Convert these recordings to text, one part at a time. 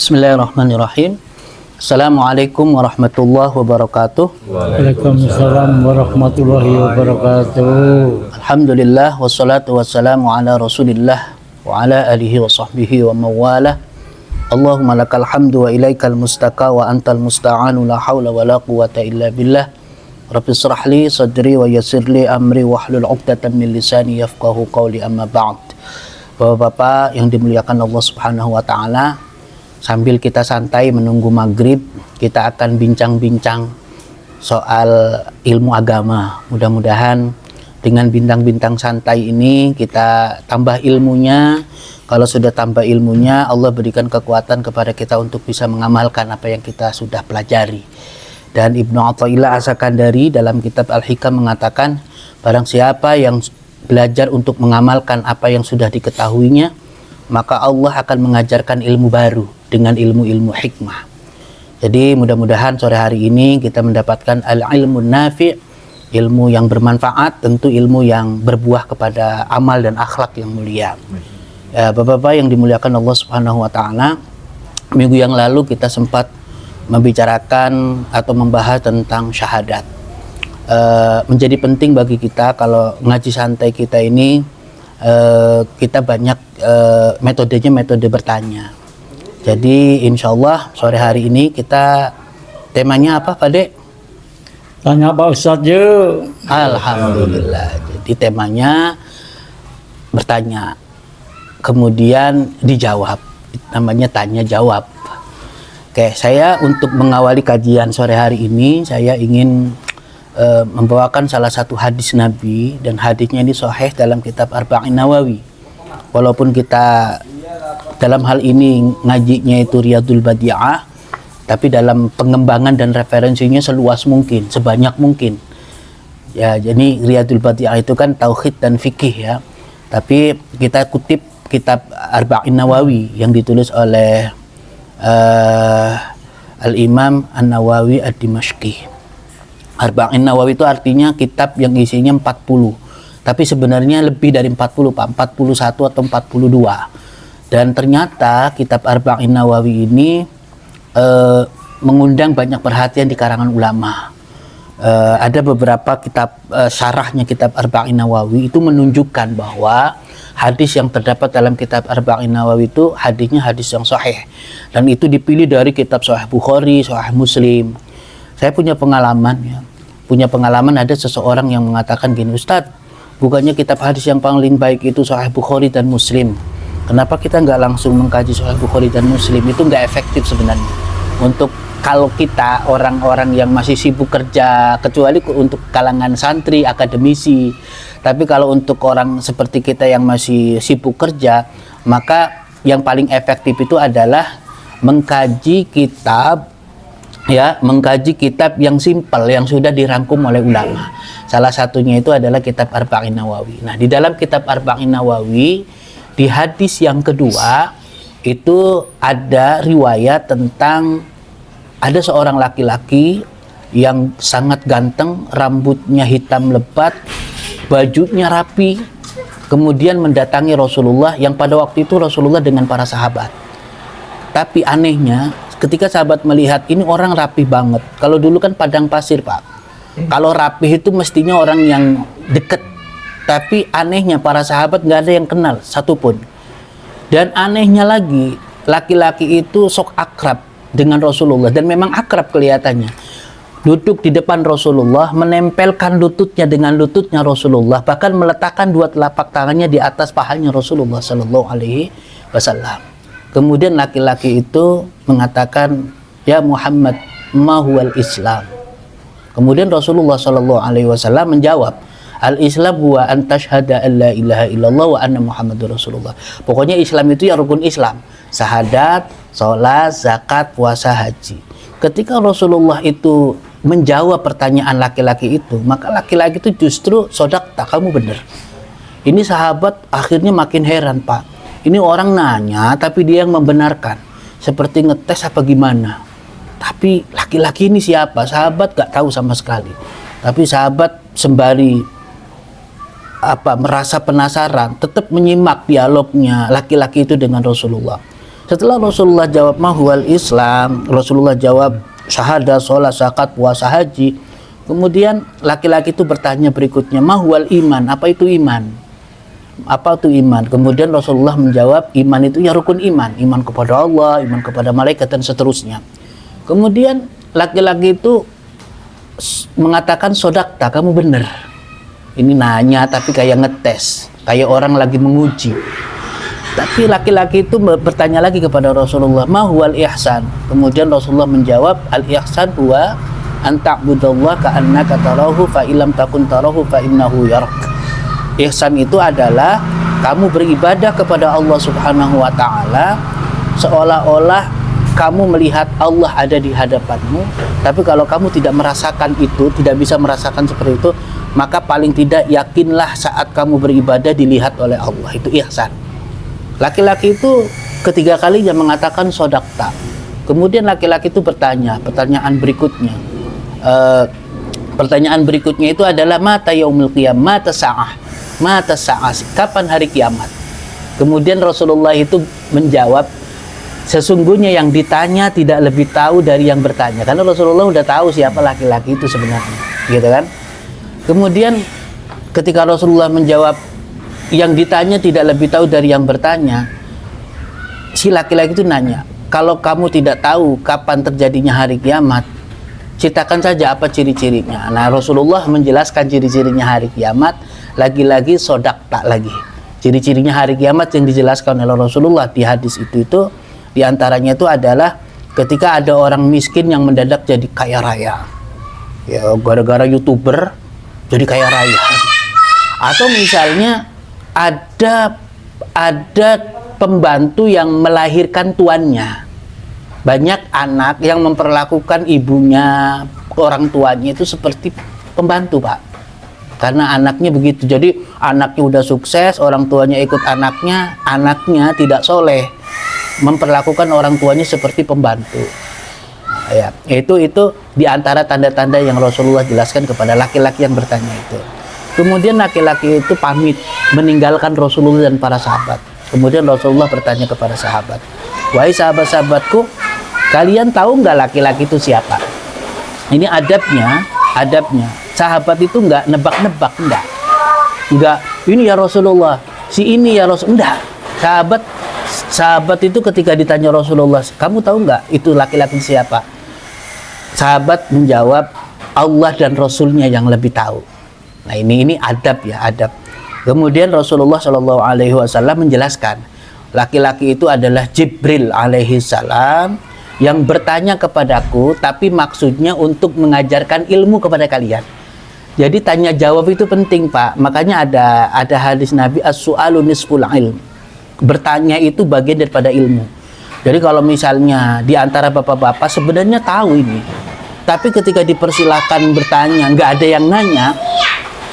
Bismillahirrahmanirrahim. Assalamualaikum warahmatullahi wabarakatuh. Waalaikumsalam warahmatullahi wabarakatuh. Alhamdulillah wassalatu wassalamu ala Rasulillah wa ala alihi wa sahbihi wa mawalah. Allahumma lakal hamdu wa ilaikal mustaqa wa antal musta'anu la hawla wa la quwata illa billah. Rabbi shrah li sadri wa yassir li amri wahlul 'uqdatam min lisani yafqahu qawli, amma ba'd. Bapak-bapak yang dimuliakan Allah Subhanahu wa taala, sambil kita santai menunggu maghrib, kita akan bincang-bincang soal ilmu agama. Mudah-mudahan dengan bintang-bintang santai ini kita tambah ilmunya. Kalau sudah tambah ilmunya, Allah berikan kekuatan kepada kita untuk bisa mengamalkan apa yang kita sudah pelajari. Dan Ibnu Athaillah As-Sakandari dalam kitab Al-Hikam mengatakan, barang siapa yang belajar untuk mengamalkan apa yang sudah diketahuinya, maka Allah akan mengajarkan ilmu baru dengan ilmu-ilmu hikmah. Jadi mudah-mudahan sore hari ini kita mendapatkan al-ilmu nafi', ilmu yang bermanfaat, tentu ilmu yang berbuah kepada amal dan akhlak yang mulia. Ya, Bapak-bapak yang dimuliakan Allah Subhanahu wa taala, minggu yang lalu kita sempat membicarakan atau membahas tentang syahadat. Menjadi penting bagi kita kalau ngaji santai kita ini, kita banyak metodenya metode bertanya. Jadi insya Allah sore hari ini kita temanya apa Pak Dek? Tanya Pak Ustadz je. Alhamdulillah. Jadi temanya bertanya, kemudian dijawab. Namanya tanya jawab. Oke, saya untuk mengawali kajian sore hari ini, saya ingin membawakan salah satu hadis Nabi, dan hadisnya ini sahih dalam kitab Arba'in Nawawi. Walaupun kita dalam hal ini ngajinya itu Riyadul Badi'ah, tapi dalam pengembangan dan referensinya seluas mungkin, sebanyak mungkin. Ya, jadi Riyadul Badi'ah itu kan tauhid dan fikih ya. Tapi kita kutip kitab Arba'in Nawawi yang ditulis oleh Al-Imam An-Nawawi Ad-Dimashqi. Arba'in Nawawi itu artinya kitab yang isinya 40. Tapi sebenarnya lebih dari 40 Pak, 41 atau 42. Dan ternyata kitab Arba'in Nawawi ini mengundang banyak perhatian di karangan ulama. Ada beberapa kitab syarahnya kitab Arba'in Nawawi itu menunjukkan bahwa hadis yang terdapat dalam kitab Arba'in Nawawi itu hadisnya hadis yang sahih. Dan itu dipilih dari kitab Sahih Bukhari, Sahih Muslim. Saya punya pengalaman ya. Ada seseorang yang mengatakan gini, Ustadz, bukannya kitab hadis yang paling baik itu Sahih Bukhari dan Muslim. Kenapa kita nggak langsung mengkaji Sahih Bukhari dan Muslim? Itu nggak efektif sebenarnya. Untuk kalau kita orang-orang yang masih sibuk kerja, kecuali untuk kalangan santri, akademisi. Tapi kalau untuk orang seperti kita yang masih sibuk kerja, maka yang paling efektif itu adalah mengkaji kitab yang simpel, yang sudah dirangkum oleh ulama. Salah satunya itu adalah kitab Arba'in Nawawi. Nah, di dalam kitab Arba'in Nawawi, di hadis yang kedua itu ada riwayat tentang ada seorang laki-laki yang sangat ganteng, rambutnya hitam lebat, bajunya rapi, kemudian mendatangi Rasulullah, yang pada waktu itu Rasulullah dengan para sahabat. Tapi anehnya, ketika sahabat melihat ini orang rapi banget. Kalau dulu kan padang pasir Pak. Kalau rapi itu mestinya orang yang dekat. Tapi anehnya para sahabat nggak ada yang kenal satupun. Dan anehnya lagi, laki-laki itu sok akrab dengan Rasulullah. Dan memang akrab kelihatannya. Duduk di depan Rasulullah, menempelkan lututnya dengan lututnya Rasulullah. Bahkan meletakkan dua telapak tangannya di atas pahanya Rasulullah Sallallahu Alaihi Wasallam. Kemudian laki-laki itu mengatakan, ya Muhammad, ma huwal Islam. Kemudian Rasulullah Sallallahu Alaihi Wasallam menjawab, al-Islam huwa an tashhada an la ilaha illallah wa anna Muhammadur Rasulullah. Pokoknya Islam itu ya rukun Islam, syahadat, sholat, zakat, puasa, haji. Ketika Rasulullah itu menjawab pertanyaan laki-laki itu, maka laki-laki itu justru sodakta, kamu benar. Ini sahabat akhirnya makin heran Pak. Ini orang nanya tapi dia yang membenarkan, seperti ngetes apa gimana. Tapi laki-laki ini siapa? Sahabat gak tahu sama sekali. Tapi sahabat sembari merasa penasaran, tetap menyimak dialognya laki-laki itu dengan Rasulullah. Setelah Rasulullah jawab mahwal Islam, Rasulullah jawab syahadah, sholat, zakat, puasa, haji. Kemudian laki-laki itu bertanya berikutnya, mahwal iman, apa itu iman? Apa itu iman? Kemudian Rasulullah menjawab, iman itu ya rukun iman, iman kepada Allah, iman kepada malaikat dan seterusnya. Kemudian laki-laki itu mengatakan sodakta, kamu benar. Ini nanya tapi kayak ngetes, kayak orang lagi menguji. Tapi laki-laki itu bertanya lagi kepada Rasulullah, ma huwal ihsan? Kemudian Rasulullah menjawab, al ihsan huwa an ta'budallaha ka'annaka tarahu fa illam takun tarahu fa innahu yarak. Ihsan itu adalah kamu beribadah kepada Allah Subhanahu wa taala seolah-olah kamu melihat Allah ada di hadapanmu. Tapi kalau kamu tidak merasakan itu, tidak bisa merasakan seperti itu, maka paling tidak yakinlah saat kamu beribadah dilihat oleh Allah. Itu ihsan. Laki-laki itu ketiga kalinya mengatakan sodakta. Kemudian laki-laki itu bertanya, pertanyaan berikutnya itu adalah mata yaumil qiyamah, mata sa'ah, kapan hari kiamat? Kemudian Rasulullah itu menjawab, sesungguhnya yang ditanya tidak lebih tahu dari yang bertanya, karena Rasulullah sudah tahu siapa laki-laki itu sebenarnya, gitu kan? Kemudian ketika Rasulullah menjawab yang ditanya tidak lebih tahu dari yang bertanya, si laki-laki itu nanya, kalau kamu tidak tahu kapan terjadinya hari kiamat, ceritakan saja apa ciri-cirinya. Nah, Rasulullah menjelaskan ciri-cirinya hari kiamat, lagi-lagi sodakta lagi. Ciri-cirinya hari kiamat yang dijelaskan oleh Rasulullah di hadis itu diantaranya itu adalah ketika ada orang miskin yang mendadak jadi kaya raya, ya gara-gara YouTuber jadi kaya raya. Atau misalnya ada pembantu yang melahirkan tuannya. Banyak anak yang memperlakukan ibunya, orang tuanya itu seperti pembantu, Pak. Karena anaknya begitu. Jadi anaknya udah sukses, orang tuanya ikut anaknya tidak soleh, memperlakukan orang tuanya seperti pembantu. Nah, ya, itu di antara tanda-tanda yang Rasulullah jelaskan kepada laki-laki yang bertanya itu. Kemudian laki-laki itu pamit meninggalkan Rasulullah dan para sahabat. Kemudian Rasulullah bertanya kepada sahabat, wahai sahabat-sahabatku, kalian tahu nggak laki-laki itu siapa? Ini adabnya. Sahabat itu nggak nebak-nebak, nggak. Ini ya Rasulullah, si ini ya Rasul, enggak. Sahabat itu ketika ditanya Rasulullah, kamu tahu nggak itu laki-laki siapa? Sahabat menjawab, Allah dan Rasulnya yang lebih tahu. Nah, ini adab ya, adab. Kemudian Rasulullah Shallallahu Alaihi Wasallam menjelaskan, laki-laki itu adalah Jibril alaihi salam yang bertanya kepadaku, tapi maksudnya untuk mengajarkan ilmu kepada kalian. Jadi tanya jawab itu penting, Pak. Makanya ada hadis Nabi, as-su'alu nisful ilm. Bertanya itu bagian daripada ilmu. Jadi kalau misalnya di antara bapak-bapak sebenarnya tahu ini, tapi ketika dipersilahkan bertanya, nggak ada yang nanya,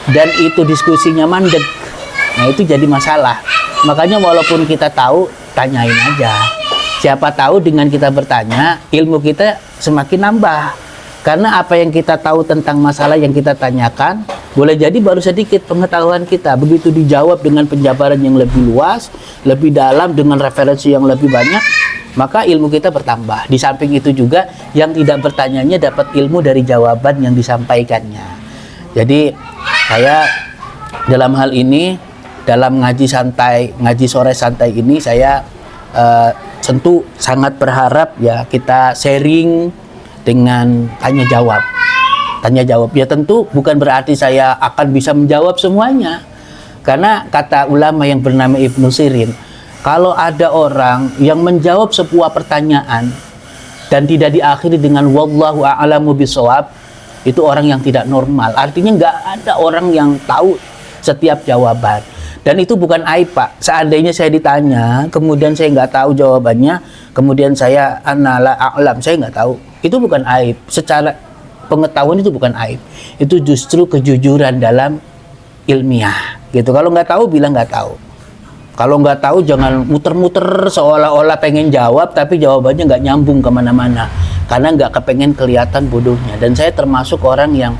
dan itu diskusinya mandek, nah itu jadi masalah. Makanya walaupun kita tahu, tanyain aja. Siapa tahu dengan kita bertanya, ilmu kita semakin nambah. Karena apa yang kita tahu tentang masalah yang kita tanyakan, boleh jadi baru sedikit pengetahuan kita. Begitu dijawab dengan penjabaran yang lebih luas, lebih dalam, dengan referensi yang lebih banyak, maka ilmu kita bertambah. Di samping itu juga, yang tidak bertanyanya dapat ilmu dari jawaban yang disampaikannya. Jadi saya dalam hal ini, dalam ngaji sore santai ini, saya tentu sangat berharap ya kita sharing dengan tanya jawab. Ya tentu bukan berarti saya akan bisa menjawab semuanya. Karena kata ulama yang bernama Ibnu Sirin, kalau ada orang yang menjawab sebuah pertanyaan dan tidak diakhiri dengan wallahu a'lamu bishawab, itu orang yang tidak normal. Artinya nggak ada orang yang tahu setiap jawaban. Dan itu bukan aib, Pak. Seandainya saya ditanya, kemudian saya nggak tahu jawabannya, kemudian saya ana la a'lam, saya nggak tahu, itu bukan aib. Secara pengetahuan itu bukan aib. Itu justru kejujuran dalam ilmiah. Gitu. Kalau nggak tahu, bilang nggak tahu. Kalau nggak tahu, jangan muter-muter seolah-olah pengen jawab, tapi jawabannya nggak nyambung kemana-mana. Karena nggak kepengen kelihatan bodohnya. Dan saya termasuk orang yang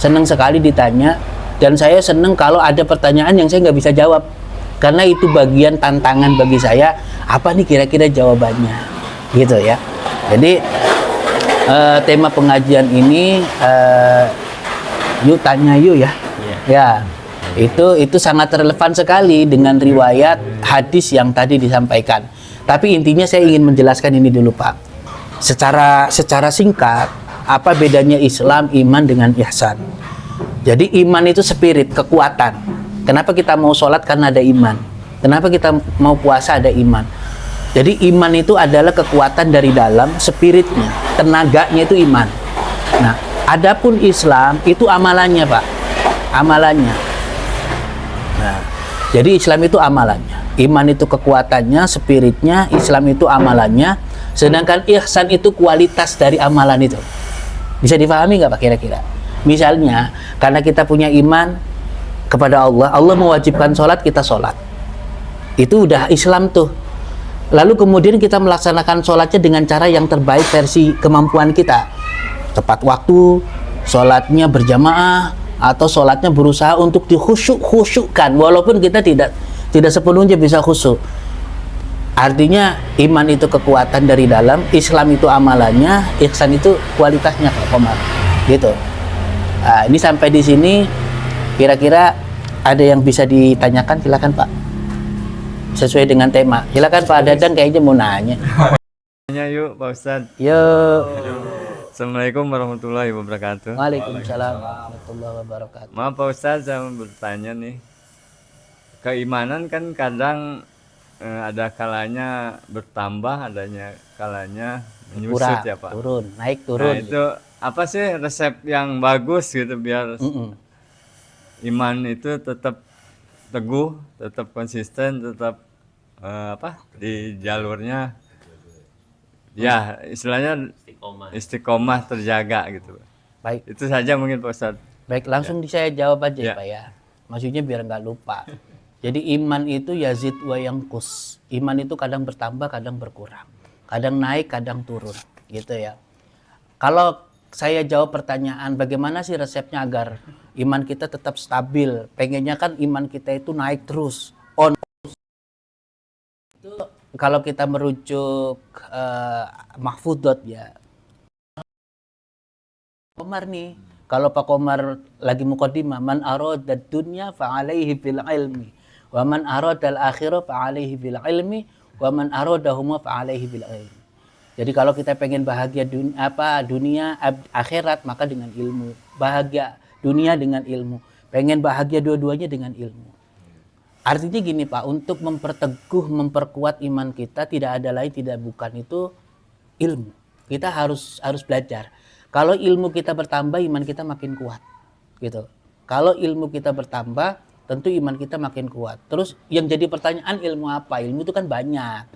senang sekali ditanya. Dan saya senang kalau ada pertanyaan yang saya nggak bisa jawab. karena itu bagian tantangan bagi saya. Apa nih kira-kira jawabannya, gitu ya. Jadi tema pengajian ini yuk tanya yuk ya. Ya, itu sangat relevan sekali dengan riwayat hadis yang tadi disampaikan. Tapi intinya saya ingin menjelaskan ini dulu Pak. Secara singkat, apa bedanya Islam, iman dengan ihsan? Jadi iman itu spirit, kekuatan. Kenapa kita mau sholat? Karena ada iman. Kenapa kita mau puasa? Ada iman. Jadi iman itu adalah kekuatan dari dalam, spiritnya, tenaganya itu iman. Nah, adapun Islam itu amalannya Pak, amalannya. Nah, jadi Islam itu amalannya. Iman itu kekuatannya, spiritnya, Islam itu amalannya. Sedangkan ihsan itu kualitas dari amalan itu. Bisa dipahami nggak Pak kira-kira? Misalnya, karena kita punya iman kepada Allah, Allah mewajibkan sholat, kita sholat. Itu udah Islam tuh. Lalu kemudian kita melaksanakan sholatnya dengan cara yang terbaik versi kemampuan kita. Tepat waktu, sholatnya berjamaah, atau sholatnya berusaha untuk dikhusyuk-khusyukkan. Walaupun kita tidak sepenuhnya bisa khusyuk. Artinya iman itu kekuatan dari dalam, Islam itu amalannya, ihsan itu kualitasnya Pak Komar. Gitu. Nah, ini sampai di sini kira-kira ada yang bisa ditanyakan, silakan Pak. Sesuai dengan tema. Silakan Pak Dadan kayaknya mau nanya. Tanya yuk Pak Ustadz. Yuk. Assalamualaikum warahmatullahi wabarakatuh. Waalaikumsalam warahmatullahi wabarakatuh. Maaf Pak Ustadz, saya mau bertanya nih. Keimanan kan kadang ada kalanya bertambah, adanya kalanya menyusut Kurang, ya Pak. turun, naik turun. Nah itu apa sih resep yang bagus gitu biar iman itu tetap teguh, tetap konsisten, tetap di jalurnya ya istilahnya istiqomah terjaga gitu. Baik, Itu saja mungkin Pak Ustadz. baik langsung saya jawab aja Ya. Pak ya. Maksudnya biar nggak lupa. Jadi iman itu yazid wa yanqus. Iman itu kadang bertambah, kadang berkurang. Kadang naik, kadang turun, gitu ya. Kalau saya jawab pertanyaan bagaimana sih resepnya agar iman kita tetap stabil? Pengennya kan iman kita itu naik terus, on. Itu kalau kita merujuk Mahfudot ya. Komar nih, kalau Pak Komar lagi muqaddimah, man arada dunya fa'alaihi bil ilmi, wa man arada al akhirah fa'alaihi bil ilmi, wa man aradahuma fa'alaihi bil ilmi. Jadi kalau kita pengen bahagia dunia akhirat maka dengan ilmu. Bahagia dunia dengan ilmu. Pengen bahagia dua-duanya dengan ilmu. Artinya gini Pak, untuk memperteguh, memperkuat iman kita tidak ada lain tidak bukan itu ilmu. Kita harus belajar. Kalau ilmu kita bertambah, iman kita makin kuat. Gitu. Kalau ilmu kita bertambah, tentu iman kita makin kuat. Terus yang jadi pertanyaan ilmu apa? Ilmu itu kan banyak.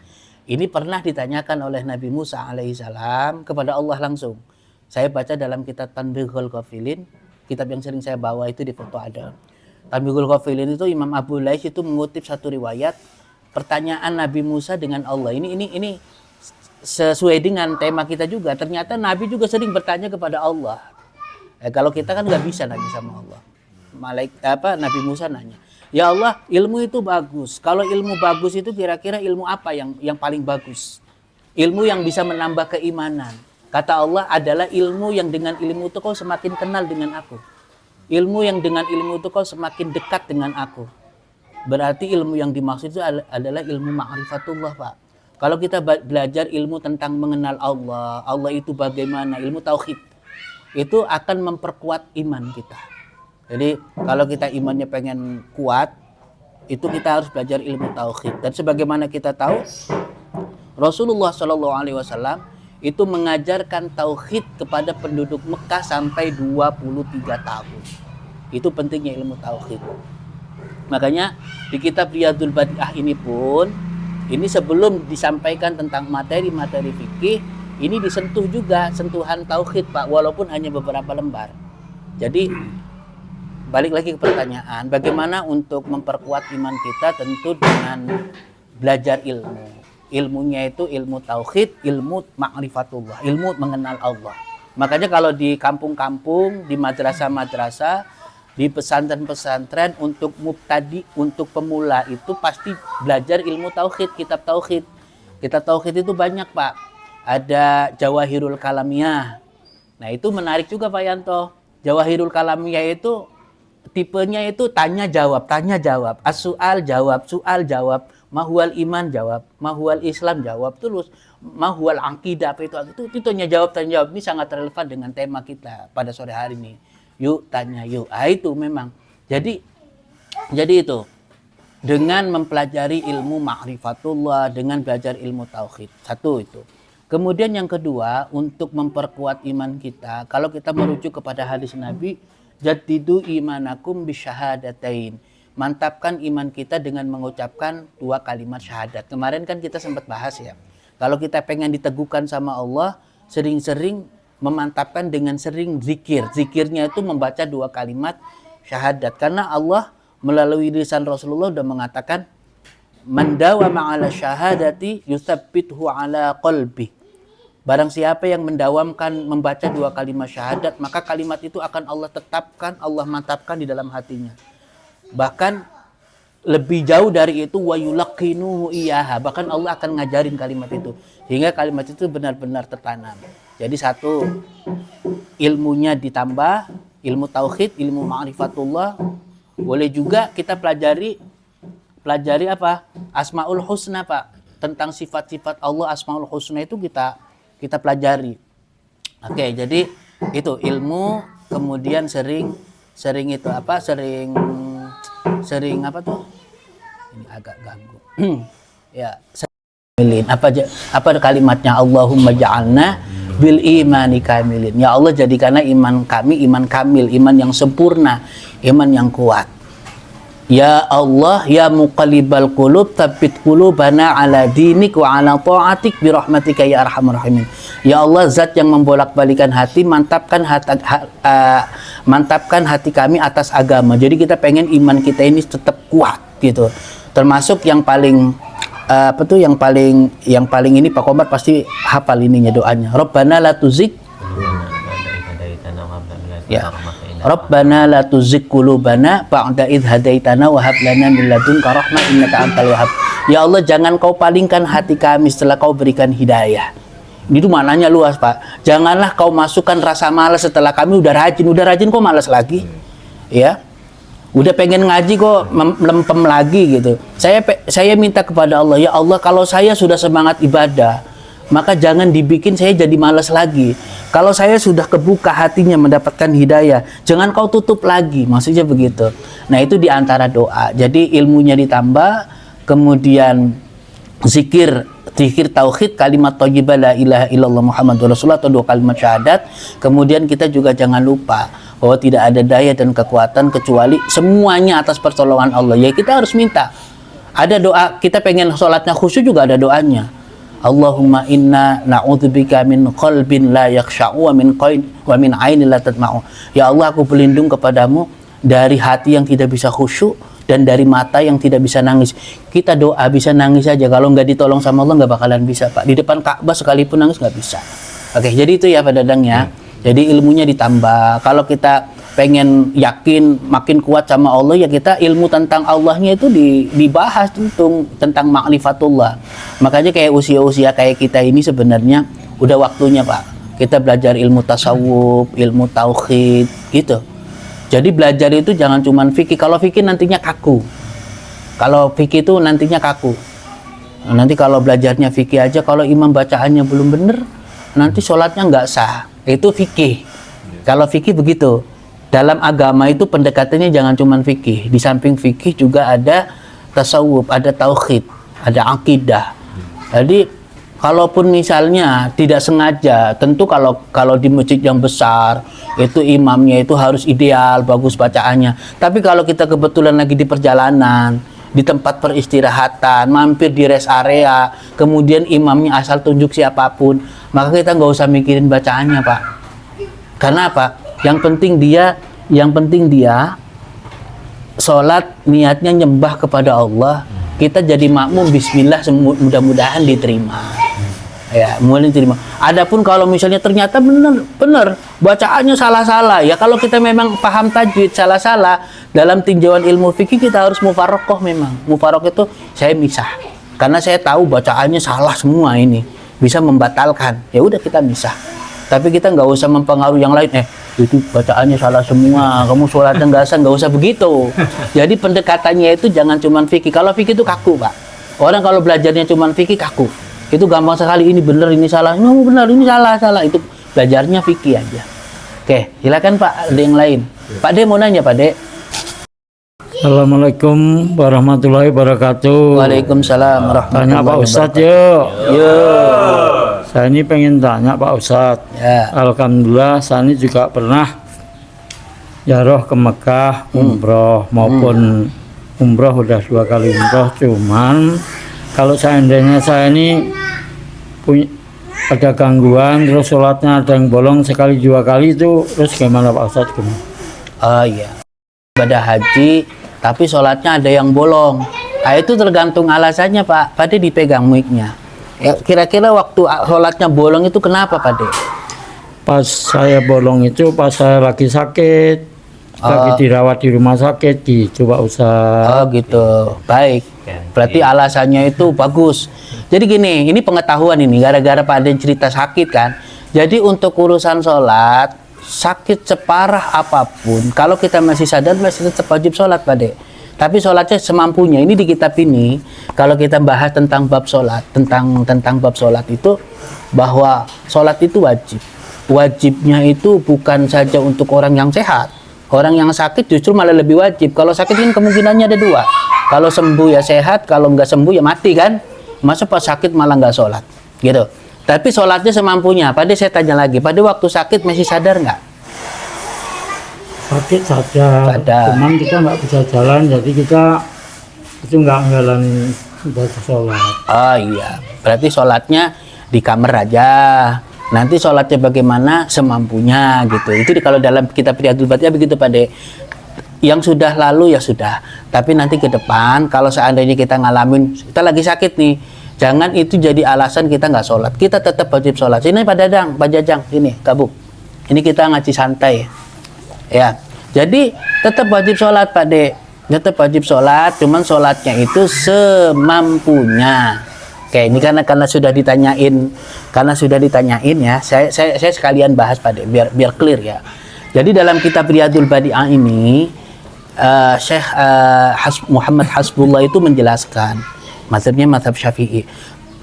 Ini pernah ditanyakan oleh Nabi Musa alaihissalam kepada Allah langsung. Saya baca dalam kitab Tanbihul Ghafilin, kitab yang sering saya bawa itu di foto ada. Tanbihul Ghafilin itu Imam Abu Lais itu mengutip satu riwayat pertanyaan Nabi Musa dengan Allah. Ini sesuai dengan tema kita juga. Ternyata Nabi juga sering bertanya kepada Allah. Kalau kita kan nggak bisa nanya sama Allah. Nabi Musa nanya, ya Allah, ilmu itu bagus. Kalau ilmu bagus itu kira-kira ilmu apa yang paling bagus? Ilmu yang bisa menambah keimanan. Kata Allah adalah ilmu yang dengan ilmu itu kau semakin kenal dengan aku. Ilmu yang dengan ilmu itu kau semakin dekat dengan aku. Berarti ilmu yang dimaksud itu adalah ilmu ma'rifatullah Pak. Kalau kita belajar ilmu tentang mengenal Allah, Allah itu bagaimana, ilmu tauhid, itu akan memperkuat iman kita. Jadi kalau kita imannya pengen kuat, itu kita harus belajar ilmu tauhid. Dan sebagaimana kita tahu, Rasulullah SAW itu mengajarkan tauhid kepada penduduk Mekah sampai 23 tahun. Itu pentingnya ilmu tauhid. Makanya di kitab Riyadul Badi'ah ini pun, ini sebelum disampaikan tentang materi-materi fikih, ini disentuh juga sentuhan tauhid Pak, walaupun hanya beberapa lembar. Jadi balik lagi ke pertanyaan, bagaimana untuk memperkuat iman kita? Tentu dengan belajar ilmu. Ilmunya itu ilmu tauhid, ilmu ma'rifatullah, ilmu mengenal Allah. Makanya kalau di kampung-kampung, di madrasah-madrasah, di pesantren-pesantren untuk mubtadi, untuk pemula itu pasti belajar ilmu tauhid, kitab tauhid. Kitab tauhid itu banyak, Pak. Ada Jawahirul Kalamiyah. Nah, itu menarik juga, Pak Yanto. Jawahirul Kalamiyah itu tipenya itu tanya jawab, as-su'al jawab, soal jawab, mahwal iman jawab, mahwal Islam jawab, terus mahwal aqidah apa itu tanya jawab. Ini sangat relevan dengan tema kita pada sore hari ini. Yuk tanya yuk. Itu memang. Jadi itu dengan mempelajari ilmu ma'rifatullah, dengan belajar ilmu tauhid. Satu itu. Kemudian yang kedua, untuk memperkuat iman kita, kalau kita merujuk kepada hadis Nabi, jaddidu imanakum bisyahadatain. Mantapkan iman kita dengan mengucapkan 2 kalimat syahadat. Kemarin kan kita sempat bahas ya. Kalau kita pengen diteguhkan sama Allah, sering-sering memantapkan dengan sering zikir. Zikirnya itu membaca 2 kalimat syahadat. Karena Allah melalui lisan Rasulullah sudah mengatakan, man dawama ala syahadati yusabbithu ala qalbi. Barang siapa yang mendawamkan membaca 2 kalimat syahadat, maka kalimat itu akan Allah tetapkan, Allah mantapkan di dalam hatinya. Bahkan lebih jauh dari itu, wa yulaqinuhu iyaha. Bahkan Allah akan ngajarin kalimat itu. Sehingga kalimat itu benar-benar tertanam. Jadi satu, ilmunya ditambah, ilmu tauhid, ilmu ma'rifatullah. Boleh juga kita pelajari apa? Asmaul husna, Pak. Tentang sifat-sifat Allah, Asmaul husna itu kita pelajari. Oke, jadi itu ilmu, kemudian sering itu apa? Sering apa tuh? Ini agak ganggu. Ya, apa kalimatnya? Allahumma ja'alna bil imani kamilin. Ya Allah, jadikanlah iman kami iman kamil, iman yang sempurna, iman yang kuat. Ya Allah, ya muqallibal qulub, tsabbit qulubana ala dinik wa ala ta'atik bi rahmatika ya arhamar rahimin. Ya Allah, zat yang membolak-balikan hati, mantapkan hati kami atas agama. Jadi kita pengen iman kita ini tetap kuat gitu. Termasuk yang paling yang paling ini Pak Komar pasti hafal ininya doanya. Rabbana la tuzigh ya. Rabbana la tuzigh qulubana ba'da idh hadaitana wa hab lana min ladunka rahmah innaka antal wahhab. Ya Allah, jangan kau palingkan hati kami setelah kau berikan hidayah. Itu maknanya luas, Pak. Janganlah kau masukkan rasa malas setelah kami udah rajin kok malas lagi. Ya. Udah pengen ngaji kok melempem lagi gitu. Saya minta kepada Allah, ya Allah, kalau saya sudah semangat ibadah, maka jangan dibikin saya jadi malas lagi. Kalau saya sudah kebuka hatinya mendapatkan hidayah, jangan kau tutup lagi. Maksudnya begitu. Nah, itu diantara doa. Jadi ilmunya ditambah, kemudian zikir tauhid, kalimat thayyibah la ilaha illallah Muhammadur Rasulullah atau 2 kalimat syahadat. Kemudian kita juga jangan lupa bahwa tidak ada daya dan kekuatan kecuali semuanya atas pertolongan Allah. Ya, kita harus minta. Ada doa, kita pengen sholatnya khusyuk juga ada doanya. Allahumma inna na'udzubika min qalbin la yakhsha'u wa min ainin la tadma'u. Ya Allah, aku berlindung kepadamu dari hati yang tidak bisa khusyuk dan dari mata yang tidak bisa nangis. Kita doa bisa nangis saja, kalau nggak ditolong sama Allah nggak bakalan bisa, Pak. Di depan Ka'bah sekalipun nangis nggak bisa. Oke, jadi itu ya Pak Dadang ya. Jadi ilmunya ditambah. Kalau kita pengen yakin makin kuat sama Allah, ya kita ilmu tentang Allahnya itu dibahas tentang ma'rifatullah. Makanya kayak usia-usia kayak kita ini sebenarnya udah waktunya, Pak. Kita belajar ilmu tasawuf, ilmu tauhid gitu. Jadi belajar itu jangan cuma fikih. Kalau fikih nantinya kaku. Kalau fikih itu nantinya kaku. Nanti kalau belajarnya fikih aja, kalau imam bacaannya belum bener, nanti sholatnya nggak sah. Itu fikih. Kalau fikih begitu. Dalam agama itu pendekatannya jangan cuma fikih. Di samping fikih juga ada tasawuf, ada tauhid, ada akidah. Jadi kalaupun misalnya tidak sengaja, tentu kalau di masjid yang besar itu imamnya itu harus ideal, bagus bacaannya. Tapi kalau kita kebetulan lagi di perjalanan, di tempat peristirahatan, mampir di rest area, kemudian imamnya asal tunjuk siapapun, maka kita nggak usah mikirin bacaannya, Pak. Karena apa? Yang penting dia sholat niatnya nyembah kepada Allah. Kita jadi makmum, bismillah, mudah-mudahan diterima. Ya, mulai diterima. Adapun kalau misalnya ternyata benar bacaannya salah-salah, ya kalau kita memang paham tajwid salah-salah dalam tinjauan ilmu fikih kita harus mufarokoh memang. Mufarokoh itu saya misah. Karena saya tahu bacaannya salah semua ini, bisa membatalkan. Ya udah kita misah. Tapi kita nggak usah mempengaruhi yang lain. Itu bacaannya salah semua, kamu sholatnya nggak sah, nggak usah begitu. Jadi pendekatannya itu jangan cuma fikih. Kalau fikih itu kaku, Pak. Orang kalau belajarnya cuma fikih kaku. Itu gampang sekali, ini benar, ini salah, ini benar, ini salah. Itu belajarnya fikih aja. Oke, silakan Pak, ada yang lain. Pak De mau nanya, Pak De. Assalamualaikum warahmatullahi wabarakatuh. Waalaikumsalam Tanya warahmatullahi Pak Ustadz wabarakatuh. yuk. Yo. Saya ini pengen tanya Pak Ustadz. Ya. Alhamdulillah saya ini juga pernah jaroh ke Mekah umroh maupun umroh udah 2 kali umroh. Cuman kalau seandainya saya ini punya ada gangguan terus sholatnya ada yang bolong sekali 2 kali itu terus gimana Pak Ustadz? Oh iya. Ibadah haji tapi sholatnya ada yang bolong. Nah, itu tergantung alasannya Pak. Pak De dipegang mic-nya. Ya, kira-kira waktu sholatnya bolong itu kenapa Pak De? Pas saya bolong itu pas saya lagi sakit, lagi dirawat di rumah sakit gitu Pak Ustadz. Oh gitu, baik. Berarti alasannya itu bagus. Jadi gini, ini pengetahuan ini, gara-gara Pak De cerita sakit kan. Jadi untuk urusan sholat, sakit separah apapun, kalau kita masih sadar masih tetap wajib sholat Pak De. Tapi sholatnya semampunya. Ini di kitab ini, kalau kita bahas tentang bab sholat, tentang bab sholat itu, bahwa sholat itu wajib. Wajibnya itu bukan saja untuk orang yang sehat. Orang yang sakit justru malah lebih wajib. Kalau sakit kan kemungkinannya ada 2. Kalau sembuh ya sehat, kalau nggak sembuh ya mati kan. Masa pas sakit malah nggak sholat, gitu. Tapi sholatnya semampunya. Pada saya tanya lagi, pada waktu sakit masih sadar nggak? Sakit sadar, cuman kita nggak bisa jalan, jadi kita itu nggak ngalamin baca sholat. Oh iya, berarti sholatnya di kamar aja. Nanti sholatnya bagaimana semampunya gitu. Itu kalau dalam kitab Riyadul Batia begitu Pak De. Yang sudah lalu ya sudah. Tapi nanti ke depan kalau seandainya kita ngalamin, kita lagi sakit nih, jangan itu jadi alasan kita nggak sholat. Kita tetap wajib sholat. Sini Pak Dadang, Pak Jajang, ini Kabuk. Ini kita ngaji santai. Ya, jadi tetap wajib sholat Pak De. Tetap wajib sholat, cuman sholatnya itu semampunya. Oke, ini karena sudah ditanyain, ya, saya sekalian bahas Pak De, biar clear ya. Jadi dalam kitab Riyadul Badi'ah ini, Syekh Muhammad Hasbullah itu menjelaskan, mazhabnya mazhab Syafi'i.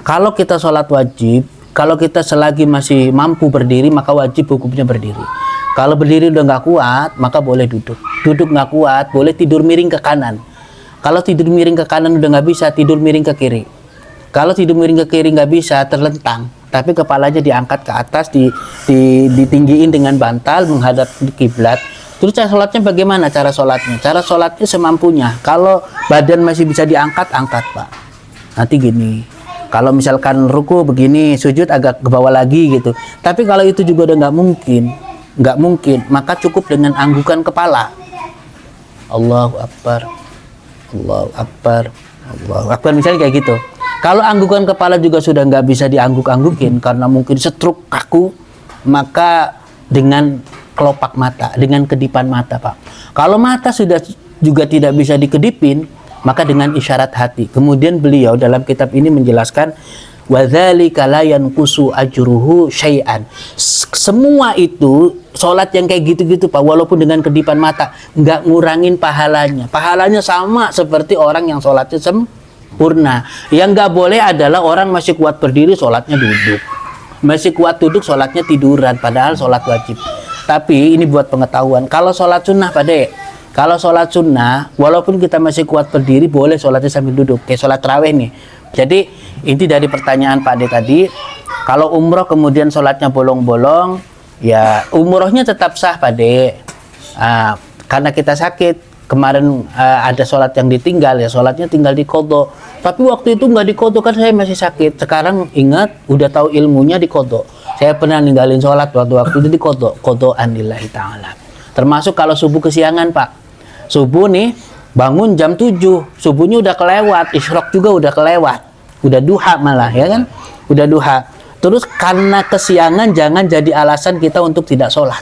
Kalau kita sholat wajib, kalau kita selagi masih mampu berdiri, maka wajib hukumnya berdiri. Kalau berdiri udah nggak kuat, maka boleh duduk. Duduk nggak kuat, boleh tidur miring ke kanan. Kalau tidur miring ke kanan udah nggak bisa, tidur miring ke kiri. Kalau tidur miring ke kiri nggak bisa, terlentang. Tapi kepalanya diangkat ke atas, ditinggiin dengan bantal menghadap kiblat. Terus cara sholatnya bagaimana? Cara sholatnya semampunya. Kalau badan masih bisa diangkat, angkat Pak. Nanti gini. Kalau misalkan ruku begini, sujud agak ke bawah lagi gitu. Tapi kalau itu juga udah nggak mungkin, maka cukup dengan anggukan kepala. Allahu Akbar, Allahu Akbar, Allahu Akbar, misalnya kayak gitu. Kalau anggukan kepala juga sudah nggak bisa diangguk-anggukin karena mungkin stroke kaku, maka dengan kelopak mata, dengan kedipan mata Pak. Kalau mata sudah juga tidak bisa dikedipin, maka dengan isyarat hati. Kemudian beliau dalam kitab ini menjelaskan, wadzalika la yanqusu ajruhu syai'an. Semua itu sholat yang kayak gitu-gitu Pak, walaupun dengan kedipan mata, nggak ngurangin pahalanya. Pahalanya sama seperti orang yang sholatnya sempurna. Yang nggak boleh adalah orang masih kuat berdiri, sholatnya duduk. Masih kuat duduk, sholatnya tiduran, padahal sholat wajib. Tapi ini buat pengetahuan, kalau sholat sunnah Pak De, kalau sholat sunnah, walaupun kita masih kuat berdiri, boleh sholatnya sambil duduk. Kayak sholat tarawih nih. Jadi inti dari pertanyaan Pak De tadi, kalau umroh kemudian sholatnya bolong-bolong, ya umrohnya tetap sah Pak De. Karena kita sakit, kemarin ada sholat yang ditinggal, ya sholatnya tinggal diqodho. Tapi waktu itu nggak diqodho kan saya masih sakit. Sekarang ingat, udah tahu ilmunya diqodho. Saya pernah ninggalin sholat waktu itu diqodho, qodho'an lillahi ta'ala. Termasuk kalau subuh kesiangan Pak. Subuh nih, bangun jam 7, subuhnya udah kelewat, isyraq juga udah kelewat, udah duha malah ya kan, udah duha. Terus karena kesiangan jangan jadi alasan kita untuk tidak sholat.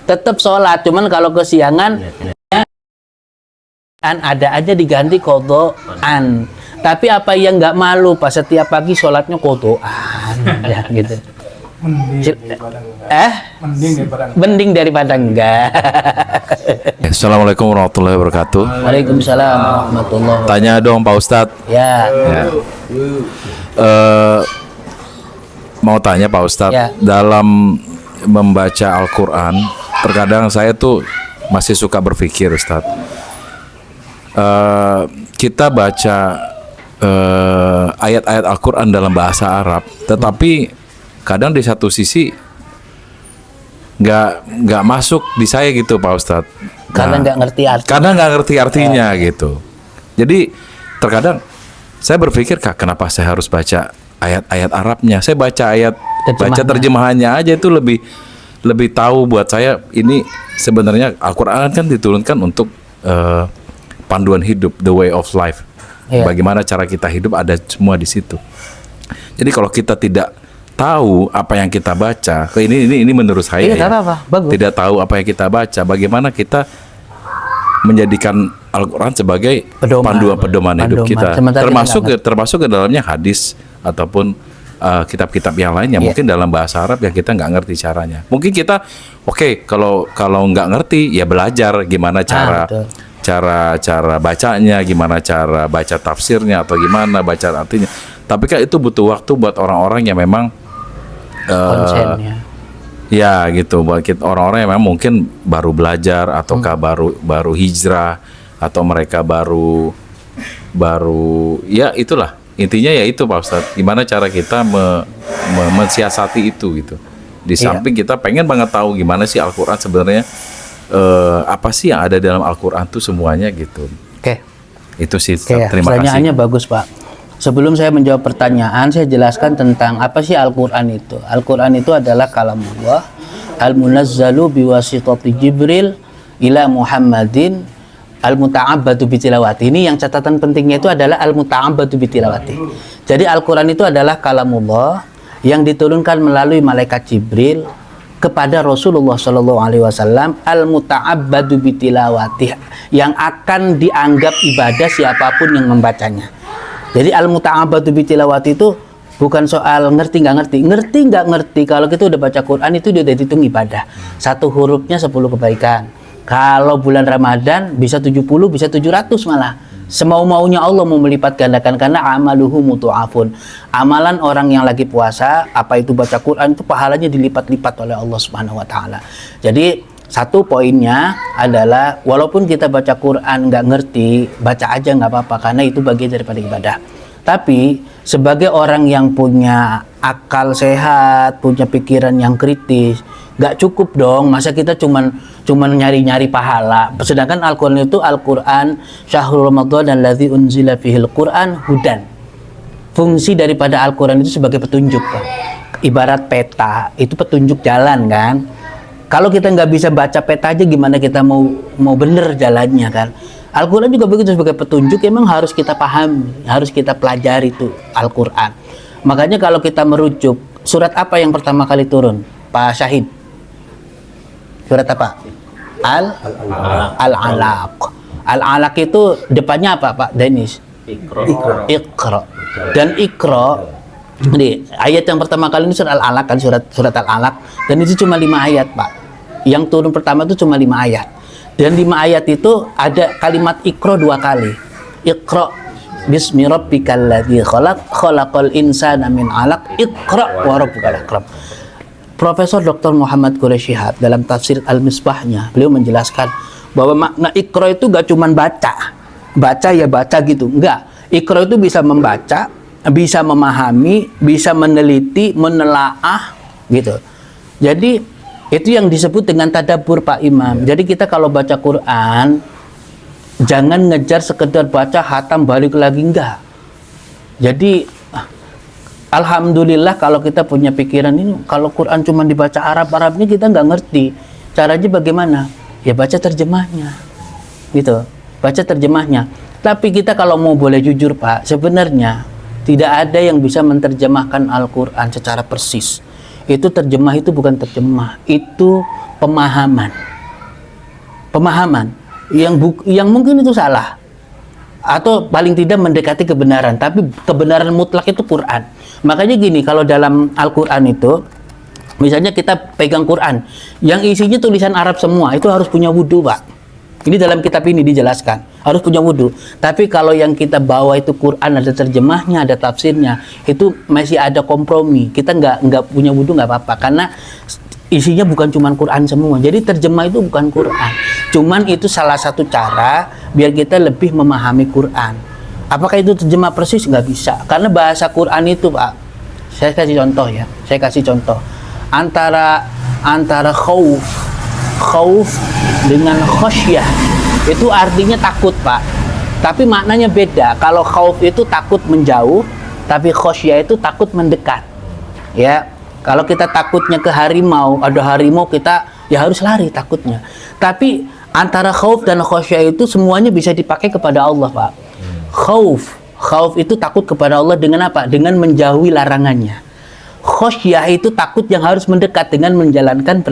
Tetap sholat, cuman kalau kesiangan ada aja diganti kodoan. Tapi apa yang nggak malu pas setiap pagi sholatnya kodoan, ya gitu. Mending daripada enggak. Assalamualaikum warahmatullahi wabarakatuh. Waalaikumsalam warahmatullahi wabarakatuh. Tanya dong Pak Ustadz. Ya. Mau tanya Pak Ustadz, Ya. dalam membaca Al-Quran, terkadang saya tuh masih suka berpikir Ustadz. Kita baca ayat-ayat Al-Quran dalam bahasa Arab, tetapi kadang di satu sisi nggak masuk di saya gitu Pak Ustadz. Karena nggak ngerti arti. Karena nggak ngerti artinya gitu. Jadi terkadang saya berpikir, Kak, kenapa saya harus baca ayat-ayat Arabnya? Saya baca terjemahannya aja itu lebih tahu buat saya. Ini sebenarnya Al-Quran kan diturunkan untuk panduan hidup, the way of life. Iya. Bagaimana cara kita hidup ada semua di situ. Jadi kalau kita tidak tahu apa yang kita baca, ini menurut saya Iya, ya, nggak apa-apa, bagus. tidak tahu apa yang kita baca, bagaimana kita menjadikan Al-Quran sebagai pedoman hidup kita, Sementara kita termasuk ke dalamnya hadis ataupun kitab-kitab yang lainnya. Mungkin dalam bahasa Arab yang kita nggak ngerti caranya. Mungkin kita kalau nggak ngerti ya belajar gimana betul. cara bacanya, gimana cara baca tafsirnya atau gimana baca artinya. Tapi kan itu butuh waktu buat orang-orang yang memang konsennya. ya gitu, buat orang-orang yang memang mungkin baru belajar ataukah baru hijrah atau mereka baru ya itulah intinya, ya itu Pak Ustadz, gimana cara kita mensiasati itu gitu. Di samping kita pengen banget tahu gimana sih Al-Quran sebenarnya, apa sih yang ada dalam Al-Quran tuh semuanya gitu. Oke. Itu sih. Oke, Terima pertanyaannya kasih. bagus Pak. Sebelum saya menjawab pertanyaan, saya jelaskan tentang apa sih Al-Quran itu. Al-Quran itu adalah kalamullah al-munazzalu biwasitati Jibril ila Muhammadin al-muta'abbadu bitilawati. Ini yang catatan pentingnya itu adalah al-muta'abbadu bitilawati. Jadi Al-Quran itu adalah kalamullah yang diturunkan melalui malaikat Jibril kepada Rasulullah SAW al-muta'abbadu bitilawati, yang akan dianggap ibadah siapapun yang membacanya. Jadi al-muta'abbadu bitilawati itu bukan soal ngerti nggak ngerti. Kalau kita udah baca Quran itu dia udah dihitung ibadah. Satu hurufnya 10 kebaikan. Kalau bulan Ramadan bisa 70, bisa 700 malah. Semau-maunya Allah mau melipat gandakan karena amaluhu mutu'afun. Amalan orang yang lagi puasa, apa itu baca Quran, itu pahalanya dilipat-lipat oleh Allah Subhanahu wa taala. Jadi satu poinnya adalah walaupun kita baca Quran nggak ngerti, baca aja nggak apa-apa karena itu bagian daripada ibadah. Tapi sebagai orang yang punya akal sehat, punya pikiran yang kritis, nggak cukup dong masa kita cuman nyari-nyari pahala. Sedangkan Al-Quran itu Al-Quran syahrul Ramadan alladzi unzila fihil Quran hudan. Fungsi daripada Al-Quran itu sebagai petunjuk, Pak. Ibarat peta, itu petunjuk jalan kan. Kalau kita nggak bisa baca peta aja gimana kita mau bener jalannya kan. Al-Quran juga begitu, sebagai petunjuk emang harus kita pahami, harus kita pelajari itu Al-Quran. Makanya kalau kita merujuk, surat apa yang pertama kali turun, Pak Syahid? Surat apa? Al-Alaq. Al-Alaq itu depannya apa Pak Denis? Iqra. Dan Iqra, nih, ayat yang pertama kali ini surat Al-Alaq kan, surat Al-Alaq. Dan itu cuma 5 ayat Pak. Yang turun pertama itu cuma 5 ayat. Dan 5 ayat itu ada kalimat Iqra 2 kali. Iqra bismi rabbikal ladzi khalaq, khalaqal insana min 'alaq, Iqra wa rabbukal akram. Profesor Dr. Muhammad Quraisy Shihab dalam tafsir Al-Misbahnya, beliau menjelaskan bahwa makna Iqra itu gak cuma baca ya baca gitu, enggak. Iqra itu bisa membaca, bisa memahami, bisa meneliti, menelaah gitu. Jadi itu yang disebut dengan tadabbur Pak Imam. Jadi kita kalau baca Quran jangan ngejar sekedar baca hatam balik lagi, enggak. Jadi alhamdulillah kalau kita punya pikiran ini, kalau Quran cuma dibaca Arabnya kita nggak ngerti. Caranya bagaimana? Ya baca terjemahnya. Gitu. Baca terjemahnya. Tapi kita kalau mau boleh jujur Pak, sebenarnya Tidak ada yang bisa menerjemahkan Al-Quran secara persis. Itu terjemah itu bukan terjemah, itu pemahaman. Pemahaman yang mungkin itu salah atau paling tidak mendekati kebenaran, tapi kebenaran mutlak itu Quran. Makanya gini, kalau dalam Al-Quran itu misalnya kita pegang Quran yang isinya tulisan Arab semua, itu harus punya wudhu, Pak. Ini dalam kitab ini dijelaskan, harus punya wudhu. Tapi kalau yang kita bawa itu Quran, ada terjemahnya, ada tafsirnya, itu masih ada kompromi. Kita nggak punya wudhu nggak apa-apa, karena isinya bukan cuma Quran semua. Jadi terjemah itu bukan Quran, cuman itu salah satu cara biar kita lebih memahami Quran. Apakah itu terjemah persis? Nggak bisa, karena bahasa Quran itu, Pak. Saya kasih contoh ya, antara khauf dengan khasyah itu artinya takut, Pak, tapi maknanya beda. Kalau khauf itu takut menjauh, tapi khasyah itu takut mendekat. Ya, kalau kita takutnya ke harimau, ada harimau, kita ya harus lari takutnya. Tapi antara khauf dan khasyah itu semuanya bisa dipakai kepada Allah, Pak. Khauf itu takut kepada Allah dengan apa? Dengan menjauhi larangannya. Khasyah itu takut yang harus mendekat dengan menjalankan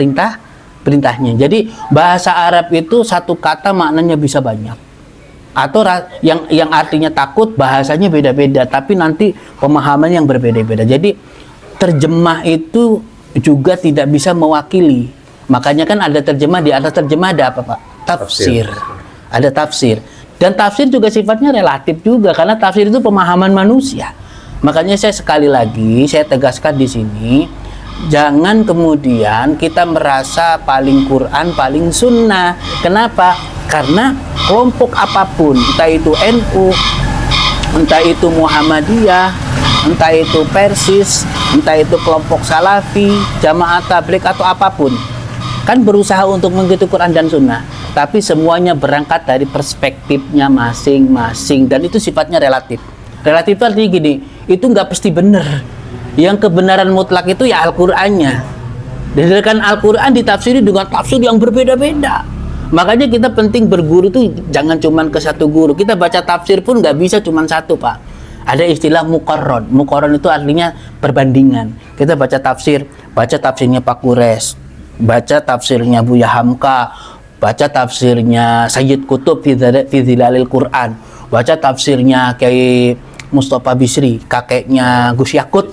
perintahnya. Jadi bahasa Arab itu satu kata maknanya bisa banyak. Atau yang artinya takut bahasanya beda-beda, tapi nanti pemahaman yang berbeda-beda. Jadi terjemah itu juga tidak bisa mewakili. Makanya kan ada terjemah, di atas terjemah ada apa, Pak? Tafsir. Ada tafsir. Dan tafsir juga sifatnya relatif juga, karena tafsir itu pemahaman manusia. Makanya saya sekali lagi saya tegaskan di sini, jangan kemudian kita merasa paling Quran, paling sunnah. Kenapa? Karena kelompok apapun, entah itu NU, entah itu Muhammadiyah, entah itu Persis, entah itu kelompok Salafi, Jamaah Tabligh atau apapun, kan berusaha untuk mengikuti Quran dan Sunnah, tapi semuanya berangkat dari perspektifnya masing-masing, dan itu sifatnya relatif. Relatif itu artinya gini, itu nggak pasti benar. Yang kebenaran mutlak itu ya Al-Qur'annya. Didasarkan Al-Qur'an ditafsiri dengan tafsir yang berbeda-beda. Makanya kita penting berguru itu jangan cuma ke satu guru. Kita baca tafsir pun nggak bisa cuma satu, Pak. Ada istilah muqarron. Muqarron itu artinya perbandingan. Kita baca tafsirnya Pak Quraisy, baca tafsirnya Buya Hamka, baca tafsirnya Sayyid Qutb fi Dhilalil Quran, baca tafsirnya Kiai Mustafa Bisri, kakeknya Gus Yakut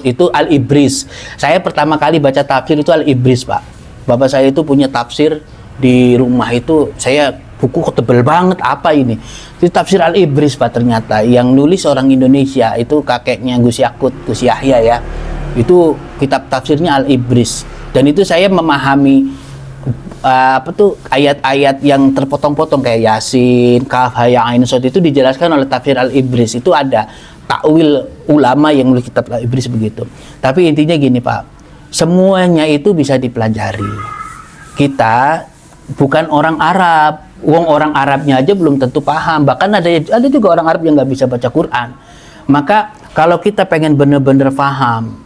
itu Al-Ibris. Saya pertama kali baca tafsir itu Al-Ibris, Pak. Bapak saya itu punya tafsir di rumah itu, saya buku tebel banget, apa ini? Itu tafsir Al-Ibris, Pak, ternyata. Yang nulis orang Indonesia, itu kakeknya Gus Yakut, Gus Yahya ya. Itu kitab tafsirnya Al-Ibris. Dan itu saya memahami ayat-ayat yang terpotong-potong kayak Yasin, Kaf, Ya, Ain, Shad itu dijelaskan oleh tafsir Al-Ibris. Itu ada takwil ulama yang nulis kitab Al-Ibris begitu. Tapi intinya gini, Pak, semuanya itu bisa dipelajari. Kita bukan orang Arab, orang Arabnya aja belum tentu paham. Bahkan ada juga orang Arab yang nggak bisa baca Quran. Maka kalau kita pengen benar-benar paham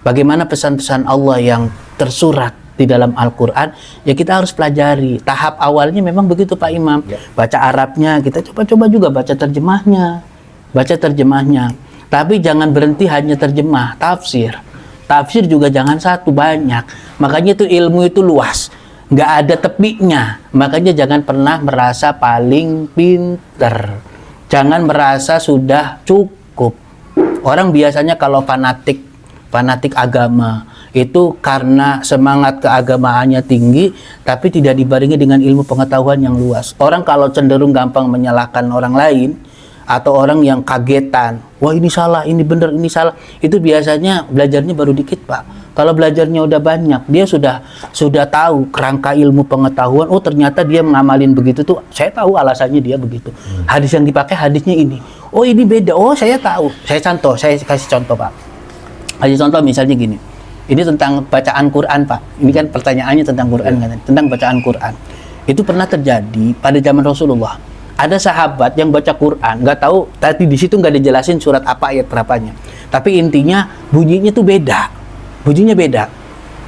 bagaimana pesan-pesan Allah yang tersurat di dalam Al-Quran, ya kita harus pelajari. Tahap awalnya memang begitu, Pak Imam. Baca Arabnya, kita coba-coba juga baca terjemahnya. Tapi jangan berhenti hanya terjemah, tafsir juga jangan satu, banyak. Makanya itu ilmu itu luas, nggak ada tepinya. Makanya jangan pernah merasa paling pinter, jangan merasa sudah cukup. Orang biasanya kalau fanatik agama itu karena semangat keagamaannya tinggi, tapi tidak dibarengi dengan ilmu pengetahuan yang luas. Orang kalau cenderung gampang menyalahkan orang lain, atau orang yang kagetan, wah ini salah, ini benar, ini salah, itu biasanya belajarnya baru dikit, Pak. Kalau belajarnya udah banyak, dia sudah tahu kerangka ilmu pengetahuan. Oh ternyata dia mengamalin begitu tuh, saya tahu alasannya dia begitu. Hadis yang dipakai hadisnya ini. Oh ini beda. Oh saya tahu. Saya kasih contoh, Pak. Kasih contoh misalnya gini. Ini tentang bacaan Quran, Pak. Ini kan pertanyaannya tentang Quran, tentang bacaan Quran. Itu pernah terjadi pada zaman Rasulullah. Ada sahabat yang baca Quran, nggak tahu, tadi di situ nggak dijelasin surat apa, ayat berapanya. Tapi intinya bunyinya tuh beda. Bunyinya beda.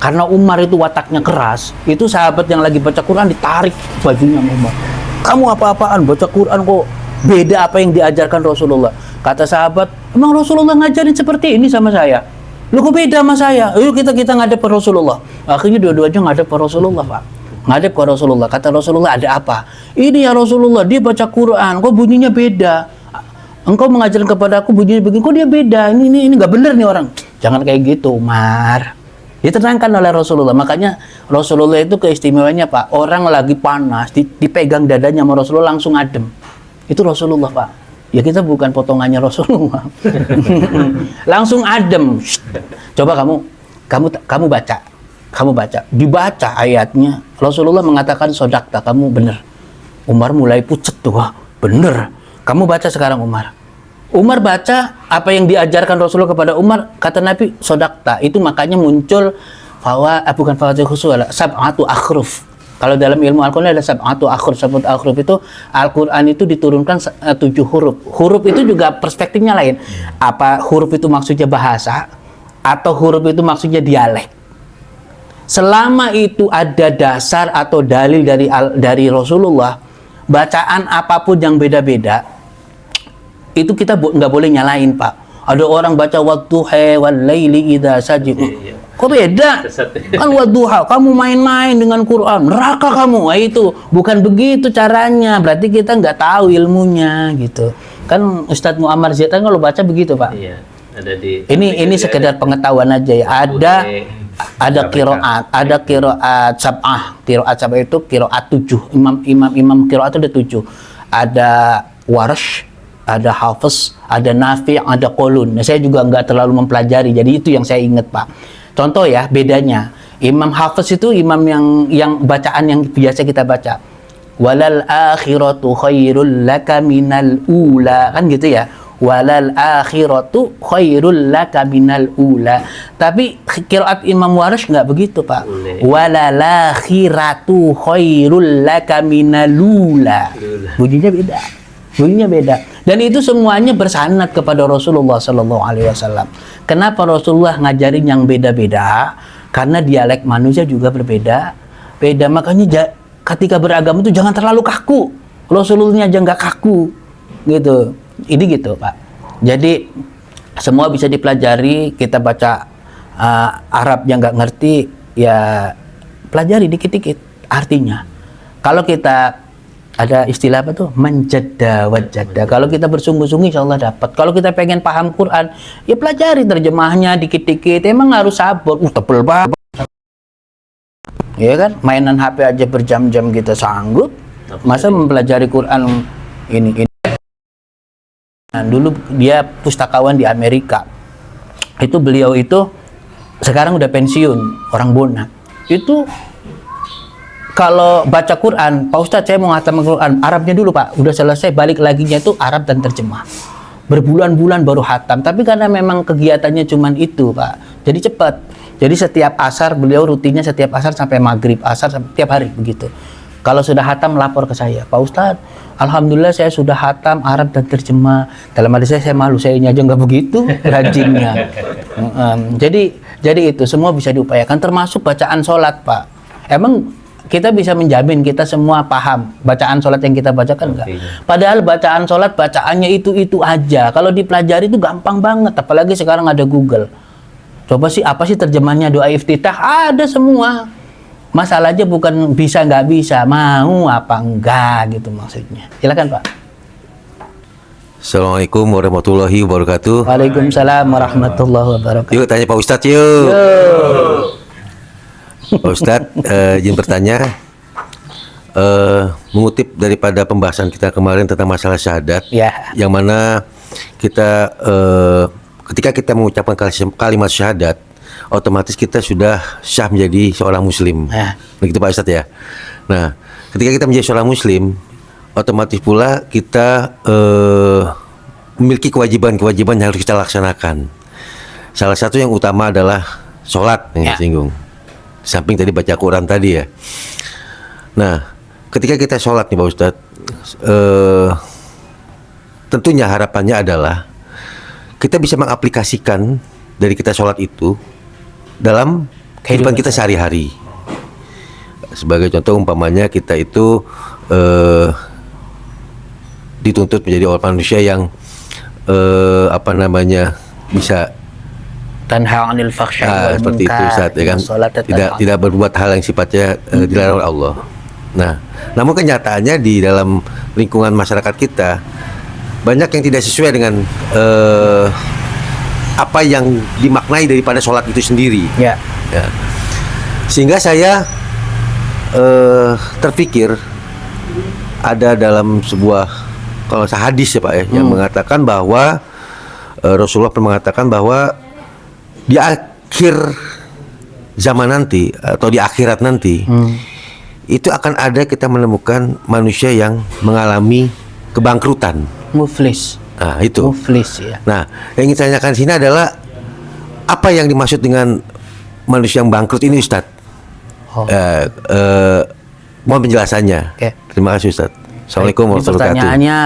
Karena Umar itu wataknya keras, itu sahabat yang lagi baca Quran ditarik bajunya Umar. Kamu apa-apaan baca Quran kok beda apa yang diajarkan Rasulullah. Kata sahabat, emang Rasulullah ngajarin seperti ini sama saya? Lu kok beda sama saya? Yuk kita ngadep ke Rasulullah. Akhirnya dua-duanya ngadep ke Rasulullah, Pak. Ngadep ke Rasulullah. Kata Rasulullah, ada apa? Ini ya Rasulullah, dia baca Quran, kok bunyinya beda. Engkau mengajarkan kepada aku bunyinya begini, kok dia beda? Ini nggak bener nih orang. Jangan kayak gitu, Umar. Diterangkan oleh Rasulullah. Makanya Rasulullah itu keistimewaannya, Pak. Orang lagi panas, dipegang dadanya sama Rasulullah langsung adem. Itu Rasulullah, Pak. Ya kita bukan potongannya Rasulullah. Langsung adem. Coba kamu baca. Kamu baca. Dibaca ayatnya. Rasulullah mengatakan sodakta, kamu bener. Umar mulai pucet tuh. Wah, bener. Kamu baca sekarang Umar. Umar baca apa yang diajarkan Rasulullah kepada Umar, kata Nabi sodakta. Itu makanya muncul bukan fawatil khusus, sab'atu akhruf. Kalau dalam ilmu Al-Quran ada sab'atu akhruf. Sab'atu akhruf itu Al-Quran itu diturunkan 7 huruf. Huruf itu juga perspektifnya lain. Apa huruf itu maksudnya bahasa atau huruf itu maksudnya dialek. Selama itu ada dasar atau dalil dari Rasulullah, bacaan apapun yang beda-beda itu kita nggak boleh nyalain, Pak. Ada orang baca wadduha wal laili idza sajid. Kok beda? Kan wadduha, kamu main-main dengan Quran, neraka kamu. Nah, itu bukan begitu caranya. Berarti kita nggak tahu ilmunya gitu. Kan Ustadz Muammar Zaid kalau baca begitu, Pak. Iya, ada di Ini sekedar pengetahuan aja ya. Ada qiraat sab'ah. Qiraat sab'ah itu qiraat 7. Imam qiraat itu ada 7. Ada Warsh, ada Hafiz, ada Nafi', ada Qulun. Nah, saya juga nggak terlalu mempelajari. Jadi itu yang saya ingat, Pak. Contoh ya, bedanya. Imam Hafiz itu imam yang bacaan yang biasa kita baca. Walal akhiratu khairul laka minal ula. Kan gitu ya. Walal akhiratu khairul laka minal ula. Tapi qiraat Imam Warsh nggak begitu, Pak. Walal akhiratu khairul laka minal ula. Bunyinya beda. Bunyinya beda. Dan itu semuanya bersanad kepada Rasulullah Sallallahu Alaihi Wasallam. Kenapa Rasulullah ngajarin yang beda-beda? Karena dialek manusia juga berbeda. Beda. Makanya ketika beragama itu jangan terlalu kaku. Rasulullah aja nggak kaku, gitu. Ini gitu, Pak. Jadi semua bisa dipelajari. Kita baca Arab yang nggak ngerti, ya pelajari dikit-dikit artinya. Kalau kita ada istilah apa tuh, menjada wajada. Kalau kita bersungguh-sungguh insya Allah dapat. Kalau kita pengen paham Quran, ya pelajari terjemahnya dikit-dikit. Emang harus sabar. Tebel banget. Ya kan, mainan HP aja berjam-jam kita sanggup. Masa mempelajari Quran ini. Nah, dulu dia pustakawan di Amerika. Itu beliau itu sekarang udah pensiun, orang Bona. Itu kalau baca Quran, Pak Ustadz saya mau ngatam Quran, Arabnya dulu Pak, udah selesai balik laginya itu Arab dan terjemah. Berbulan-bulan baru hatam, tapi karena memang kegiatannya cuman itu Pak, jadi cepat. Jadi setiap asar beliau rutinnya setiap asar sampai maghrib, asar setiap hari begitu. Kalau sudah hatam lapor ke saya, Pak Ustadz, alhamdulillah saya sudah hatam Arab dan terjemah. Dalam hati saya malu, saya ini aja nggak begitu rajinnya. Jadi itu semua bisa diupayakan, termasuk bacaan sholat Pak. Emang kita bisa menjamin kita semua paham bacaan sholat yang kita bacakan enggak? Padahal bacaan sholat bacaannya itu aja. Kalau dipelajari itu gampang banget, apalagi sekarang ada Google. Coba sih apa sih terjemahnya doa iftitah, ada semua. Masalahnya bukan bisa nggak bisa, mau apa enggak gitu maksudnya. Silakan Pak. Assalamualaikum warahmatullahi wabarakatuh. Waalaikumsalam warahmatullahi wabarakatuh. Yuk tanya Pak Ustadz yuk. Pak Ustadz, izin bertanya, mengutip daripada pembahasan kita kemarin tentang masalah syahadat, Ya. yang mana kita ketika kita mengucapkan kalimat syahadat, otomatis kita sudah sah menjadi seorang muslim. Ya. Begitu Pak Ustadz ya. Nah, ketika kita menjadi seorang muslim, otomatis pula kita memiliki kewajiban-kewajiban yang harus kita laksanakan. Salah satu yang utama adalah sholat yang disinggung. Di samping tadi baca Quran tadi ya. Nah, ketika kita sholat nih Pak Ustadz, tentunya harapannya adalah kita bisa mengaplikasikan dari kita sholat itu dalam kehidupan kita sehari-hari. Sebagai contoh umpamanya kita itu dituntut menjadi orang manusia yang apa namanya, bisa Tanha 'anil fahsya'i wal seperti itu, munkar. Ustaz, ya kan? Sholat Tidak berbuat hal yang sifatnya dilarang oleh Allah. Nah, namun kenyataannya di dalam lingkungan masyarakat kita banyak yang tidak sesuai dengan apa yang dimaknai daripada sholat itu sendiri. Ya. Ya. Sehingga saya terpikir ada dalam sebuah, kalau hadis ya Pak ya, yang mengatakan bahwa Rasulullah pernah mengatakan bahwa di akhir zaman nanti atau di akhirat nanti itu akan ada kita menemukan manusia yang mengalami kebangkrutan. Muflis. Nah itu. Muflis ya. Nah yang ingin saya tanyakan di sini adalah apa yang dimaksud dengan manusia yang bangkrut ini, Ustadz? Oh. Mohon penjelasannya. Oke. Terima kasih, Ustadz. Assalamualaikum Ini warahmatullahi wabarakatuh. pertanyaannya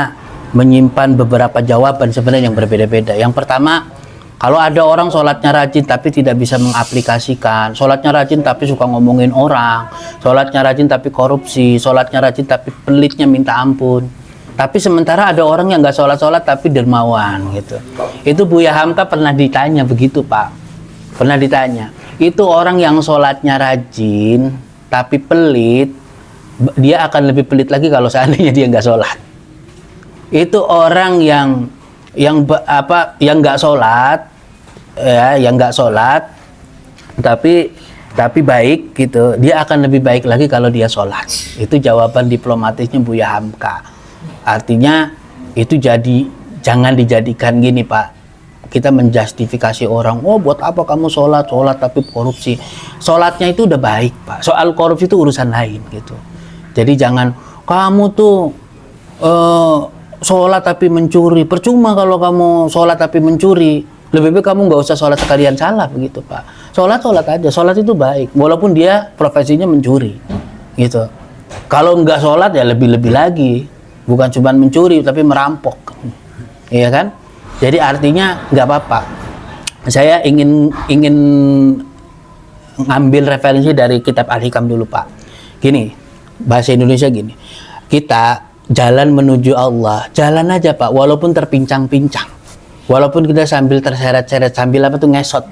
menyimpan beberapa jawaban sebenarnya yang berbeda-beda. Yang pertama, kalau ada orang sholatnya rajin tapi tidak bisa mengaplikasikan, sholatnya rajin tapi suka ngomongin orang, sholatnya rajin tapi korupsi, sholatnya rajin tapi pelitnya minta ampun. Tapi sementara ada orang yang nggak sholat-sholat tapi dermawan gitu. Itu Buya Hamka pernah ditanya begitu Pak. Pernah ditanya. Itu orang yang sholatnya rajin tapi pelit, dia akan lebih pelit lagi kalau seandainya dia nggak sholat. Itu orang yang nggak sholat, ya, yang nggak sholat, tapi baik gitu, dia akan lebih baik lagi kalau dia sholat. Itu jawaban diplomatisnya Buya Hamka. Artinya itu jangan dijadikan gini Pak. Kita menjustifikasi orang, oh buat apa kamu sholat tapi korupsi. Sholatnya itu udah baik Pak. Soal korupsi itu urusan lain gitu. Jadi jangan kamu tuh sholat tapi mencuri. Percuma kalau kamu sholat tapi mencuri. Lebih baik kamu nggak usah sholat sekalian salah begitu Pak. Sholat aja. Sholat itu baik. Walaupun dia profesinya mencuri, gitu. Kalau nggak sholat ya lebih lagi. Bukan cuma mencuri tapi merampok, iya kan? Jadi artinya nggak apa-apa. Saya ingin ngambil referensi dari kitab Al-Hikam dulu Pak. Gini, bahasa Indonesia gini. Kita jalan menuju Allah, jalan aja Pak, walaupun terpincang-pincang, walaupun kita sambil terseret-seret, sambil apa tuh ngesot.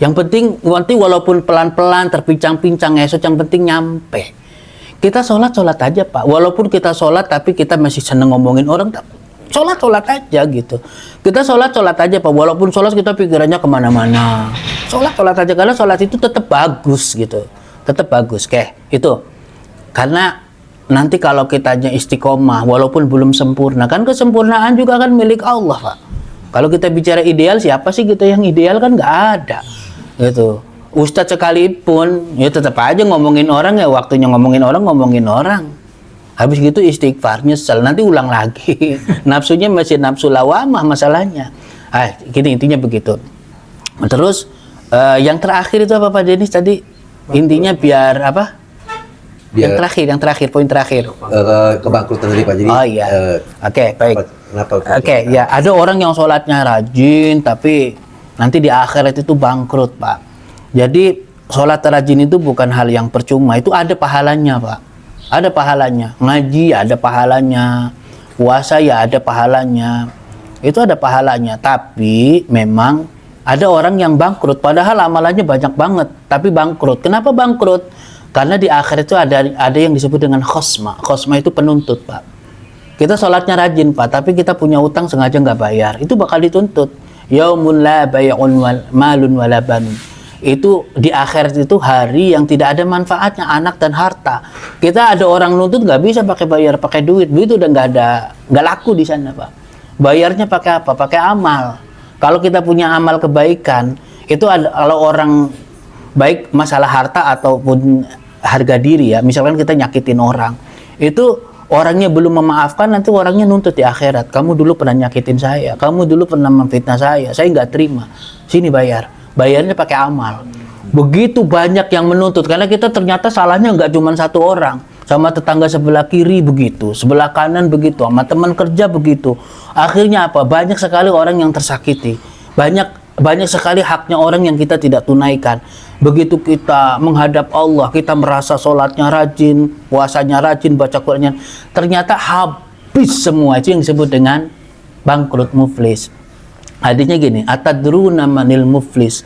Yang penting nanti walaupun pelan-pelan, terpincang-pincang, ngesot, yang penting nyampe. Kita sholat aja Pak, walaupun kita sholat tapi kita masih seneng ngomongin orang, sholat aja gitu. Kita sholat aja Pak, walaupun sholat kita pikirannya kemana-mana. Sholat aja, karena sholat itu tetap bagus gitu, tetap bagus kayak itu. Karena nanti kalau kitanya istiqomah walaupun belum sempurna, kan kesempurnaan juga kan milik Allah Pak. Kalau kita bicara ideal, siapa sih kita yang ideal? Kan nggak ada gitu. Ustadz sekalipun ya tetap aja ngomongin orang, ya waktunya ngomongin orang. Habis gitu istighfar, nyesel, nanti ulang lagi. Nafsunya masih nafsu lawamah masalahnya. Gini intinya begitu. Terus yang terakhir itu apa Pak Denis tadi? Intinya biar apa? Yang terakhir, poin terakhir. Kebangkrutan tadi Pak. Jadi, oh iya. Oke, baik. Oke, ya ada orang yang sholatnya rajin tapi nanti di akhirat itu bangkrut Pak. Jadi sholat rajin itu bukan hal yang percuma, itu ada pahalanya Pak. Ada pahalanya. Ngaji ada pahalanya. Puasa ya ada pahalanya. Itu ada pahalanya. Tapi memang ada orang yang bangkrut padahal amalannya banyak banget tapi bangkrut. Kenapa bangkrut? Karena di akhir itu ada yang disebut dengan khosma. Khosma itu penuntut Pak. Kita sholatnya rajin Pak, tapi kita punya utang sengaja nggak bayar. Itu bakal dituntut. Yaumun la bay'un malun wala banun. Itu di akhirat itu hari yang tidak ada manfaatnya anak dan harta. Kita ada orang nuntut nggak bisa pakai bayar, pakai duit. Duit udah nggak laku di sana Pak. Bayarnya pakai apa? Pakai amal. Kalau kita punya amal kebaikan, itu ada, kalau orang baik masalah harta ataupun harga diri ya, misalkan kita nyakitin orang, itu orangnya belum memaafkan, nanti orangnya nuntut di akhirat. Kamu dulu pernah nyakitin saya, kamu dulu pernah memfitnah saya nggak terima, sini bayarnya pakai amal. Begitu banyak yang menuntut, karena kita ternyata salahnya nggak cuma satu orang, sama tetangga sebelah kiri begitu, sebelah kanan begitu, sama teman kerja begitu. Akhirnya apa? Banyak sekali orang yang tersakiti, banyak sekali haknya orang yang kita tidak tunaikan. Begitu kita menghadap Allah, kita merasa sholatnya rajin, puasanya rajin, baca Qur'annya, ternyata habis semua. Itu yang disebut dengan bangkrut, muflis. Hadisnya gini, atadruna manil muflis.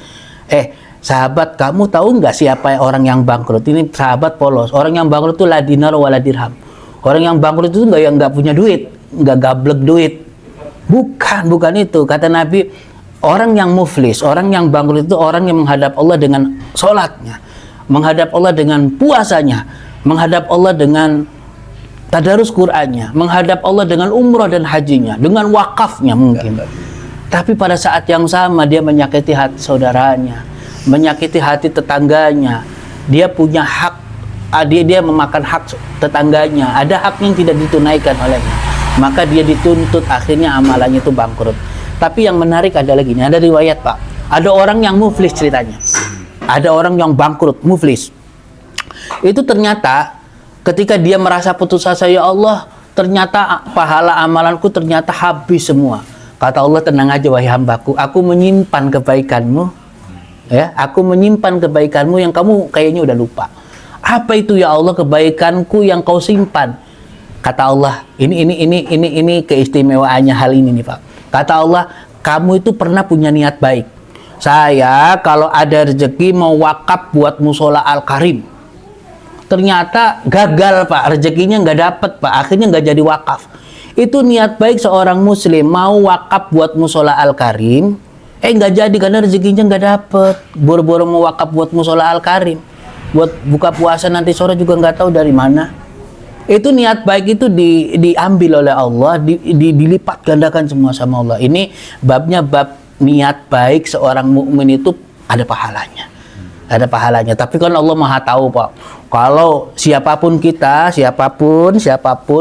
Sahabat, kamu tahu nggak siapa orang yang bangkrut? Ini sahabat polos. Orang yang bangkrut itu la dinar wala dirham. Orang yang bangkrut itu nggak punya duit, nggak gablek duit. Bukan itu. Kata Nabi, orang yang muflis, orang yang bangkrut itu orang yang menghadap Allah dengan sholatnya, menghadap Allah dengan puasanya, menghadap Allah dengan tadarus Qur'annya, menghadap Allah dengan umrah dan hajinya, dengan wakafnya mungkin. Tapi pada saat yang sama dia menyakiti hati saudaranya, menyakiti hati tetangganya. Dia punya hak, dia memakan hak tetangganya. Ada hak yang tidak ditunaikan olehnya, maka dia dituntut, akhirnya amalannya itu bangkrut. Tapi yang menarik adalah gini, ada riwayat Pak, ada orang yang muflis ceritanya. Ada orang yang bangkrut, muflis. Itu ternyata ketika dia merasa putus asa, ya Allah, ternyata pahala amalanku ternyata habis semua. Kata Allah, tenang aja wahai hambaku, aku menyimpan kebaikanmu. Ya, aku menyimpan kebaikanmu yang kamu kayaknya udah lupa. Apa itu ya Allah kebaikanku yang kau simpan? Kata Allah, ini keistimewaannya hal ini nih Pak. Kata Allah, kamu itu pernah punya niat baik. Saya kalau ada rezeki mau wakaf buat musola Al-Karim. Ternyata gagal Pak, rezekinya nggak dapet Pak, akhirnya nggak jadi wakaf. Itu niat baik seorang muslim mau wakaf buat musola Al-Karim, nggak jadi karena rezekinya nggak dapet. Boro-boro mau wakaf buat musola Al-Karim, buat buka puasa nanti sore juga nggak tahu dari mana. Itu niat baik itu diambil oleh Allah, dilipat gandakan semua sama Allah. Ini babnya bab niat baik seorang mukmin itu ada pahalanya. Ada pahalanya. Tapi kan Allah Maha tahu Pak. Kalau siapapun kita, siapapun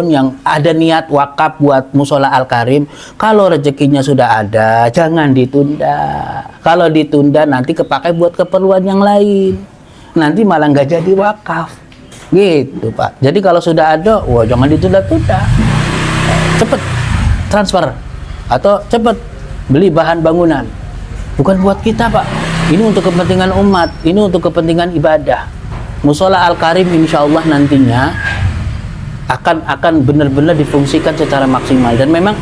yang ada niat wakaf buat musola Al-Karim, kalau rezekinya sudah ada, jangan ditunda. Kalau ditunda nanti kepakai buat keperluan yang lain. Nanti malah nggak jadi wakaf. Gitu Pak. Jadi kalau sudah ada, wah jangan ditunda-tunda. Cepet transfer atau cepet beli bahan bangunan. Bukan buat kita Pak. Ini untuk kepentingan umat, ini untuk kepentingan ibadah. Musola Al-Karim insya Allah nantinya akan benar-benar difungsikan secara maksimal. Dan memang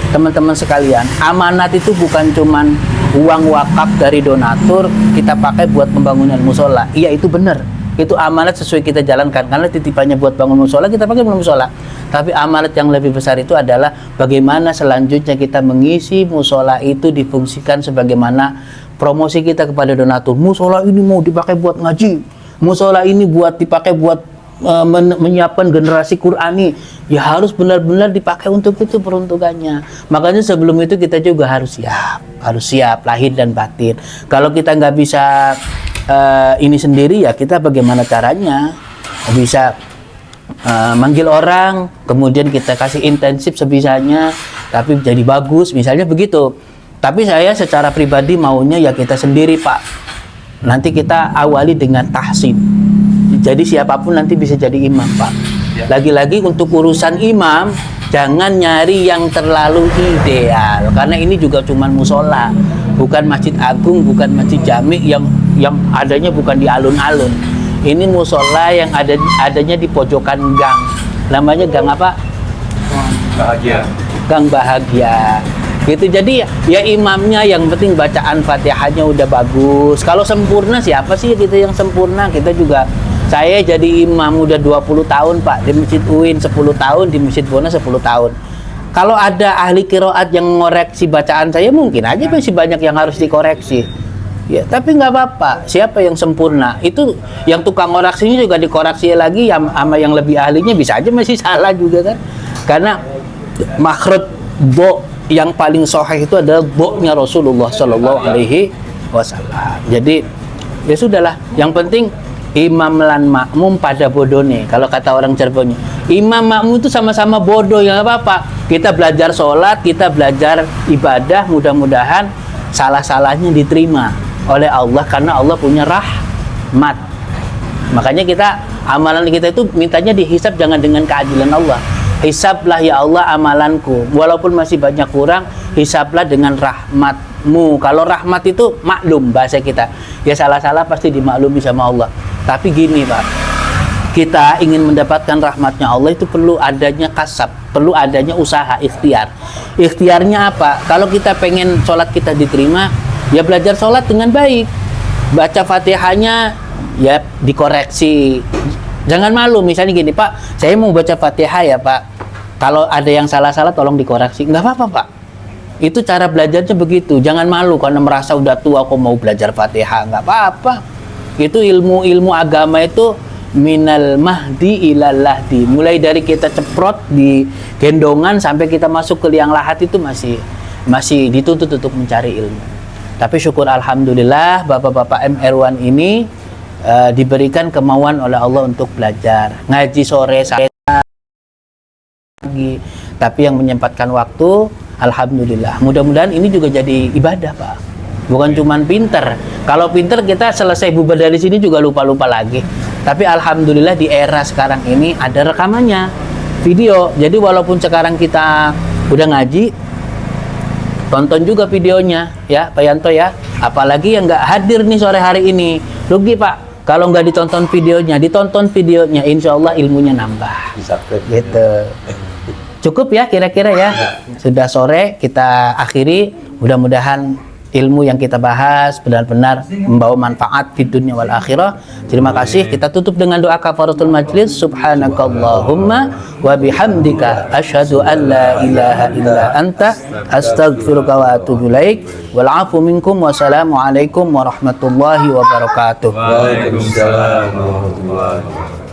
teman-teman sekalian, amanat itu bukan cuman uang wakaf dari donatur kita pakai buat pembangunan musola. Iya itu benar, itu amanat sesuai kita jalankan. Karena titipannya buat bangun musola, kita pakai bangun musola. Tapi amanat yang lebih besar itu adalah bagaimana selanjutnya kita mengisi musola itu difungsikan sebagaimana promosi kita kepada donatur. Musola ini mau dipakai buat ngaji, musola ini buat dipakai buat menyiapkan generasi Qurani, ya harus benar-benar dipakai untuk itu peruntukannya. Makanya sebelum itu kita juga harus siap lahir dan batin. Kalau kita nggak bisa ini sendiri, ya kita bagaimana caranya bisa manggil orang, kemudian kita kasih intensif sebisanya, tapi jadi bagus, misalnya begitu. Tapi saya secara pribadi maunya ya kita sendiri Pak. Nanti kita awali dengan tahsin. Jadi siapapun nanti bisa jadi imam Pak. Lagi-lagi untuk urusan imam, jangan nyari yang terlalu ideal. Karena ini juga cuman musola, bukan masjid agung, bukan masjid jami yang adanya bukan di alun-alun. Ini musola yang adanya di pojokan gang. Namanya gang apa? Bahagia. Gang Bahagia. Gitu. Jadi ya imamnya yang penting bacaan Fatihahnya udah bagus. Kalau sempurna siapa sih kita yang sempurna? Kita juga, saya jadi imam udah 20 tahun Pak, di Masjid UIN 10 tahun, di Masjid Bona 10 tahun. Kalau ada ahli qiraat yang ngoreksi bacaan saya, mungkin aja masih banyak yang harus dikoreksi. Ya, tapi nggak apa-apa. Siapa yang sempurna? Itu yang tukang koreksinya juga dikoreksi lagi sama yang lebih ahlinya, bisa aja masih salah juga kan. Karena makhraj bo yang paling sahih itu adalah bo-nya Rasulullah Shallallahu Alaihi Wasallam. Jadi ya sudahlah. Yang penting imam lan makmum pada bodone. Kalau kata orang Cirebon, imam makmum itu sama-sama bodoh, ya apa-apa. Kita belajar sholat, kita belajar ibadah, mudah-mudahan salah-salahnya diterima oleh Allah karena Allah punya rahmat. Makanya kita amalan kita itu mintanya dihisab jangan dengan keadilan Allah. Hisablah ya Allah amalanku, walaupun masih banyak kurang, hisablah dengan rahmatmu. Kalau rahmat itu maklum bahasa kita, ya salah-salah pasti dimaklumi sama Allah. Tapi gini Pak, kita ingin mendapatkan rahmatnya Allah itu perlu adanya kasab, perlu adanya usaha, ikhtiar. Ikhtiarnya apa? Kalau kita pengen sholat kita diterima, ya belajar sholat dengan baik. Baca Fatihahnya ya dikoreksi. Jangan malu, misalnya gini, Pak, saya mau baca Fatihah ya Pak. Kalau ada yang salah-salah tolong dikoreksi. Nggak apa-apa Pak. Itu cara belajarnya begitu. Jangan malu karena merasa udah tua kok mau belajar Fatihah. Nggak apa-apa. Itu ilmu agama itu minal mahdi ilal lahdi. Mulai dari kita ceprot di gendongan sampai kita masuk ke liang lahat itu masih dituntut untuk mencari ilmu. Tapi syukur alhamdulillah Bapak-bapak MR1 ini diberikan kemauan oleh Allah untuk belajar. Ngaji sore pagi. Tapi yang menyempatkan waktu alhamdulillah. Mudah-mudahan ini juga jadi ibadah, Pak. Bukan cuman pinter. Kalau pinter kita selesai bubar dari sini juga lupa-lupa lagi. Tapi alhamdulillah di era sekarang ini ada rekamannya, video. Jadi walaupun sekarang kita udah ngaji, tonton juga videonya ya Pak Yanto ya. Apalagi yang nggak hadir nih sore hari ini, rugi Pak. Kalau nggak ditonton videonya, insya Allah ilmunya nambah. Gitu. Cukup ya kira-kira ya. Sudah sore kita akhiri. Mudah-mudahan ilmu yang kita bahas benar-benar membawa manfaat di dunia wal akhirah. Terima kasih. Kita tutup dengan doa kafaratul majlis. Subhanakallahumma wa bihamdika asyhadu an la ilaha illa anta astaghfiruka wa atubu ilaik. Wal afu minkum. Wassalamu alaikum warahmatullahi wabarakatuh. Waalaikumsalam warahmatullahi wabarakatuh.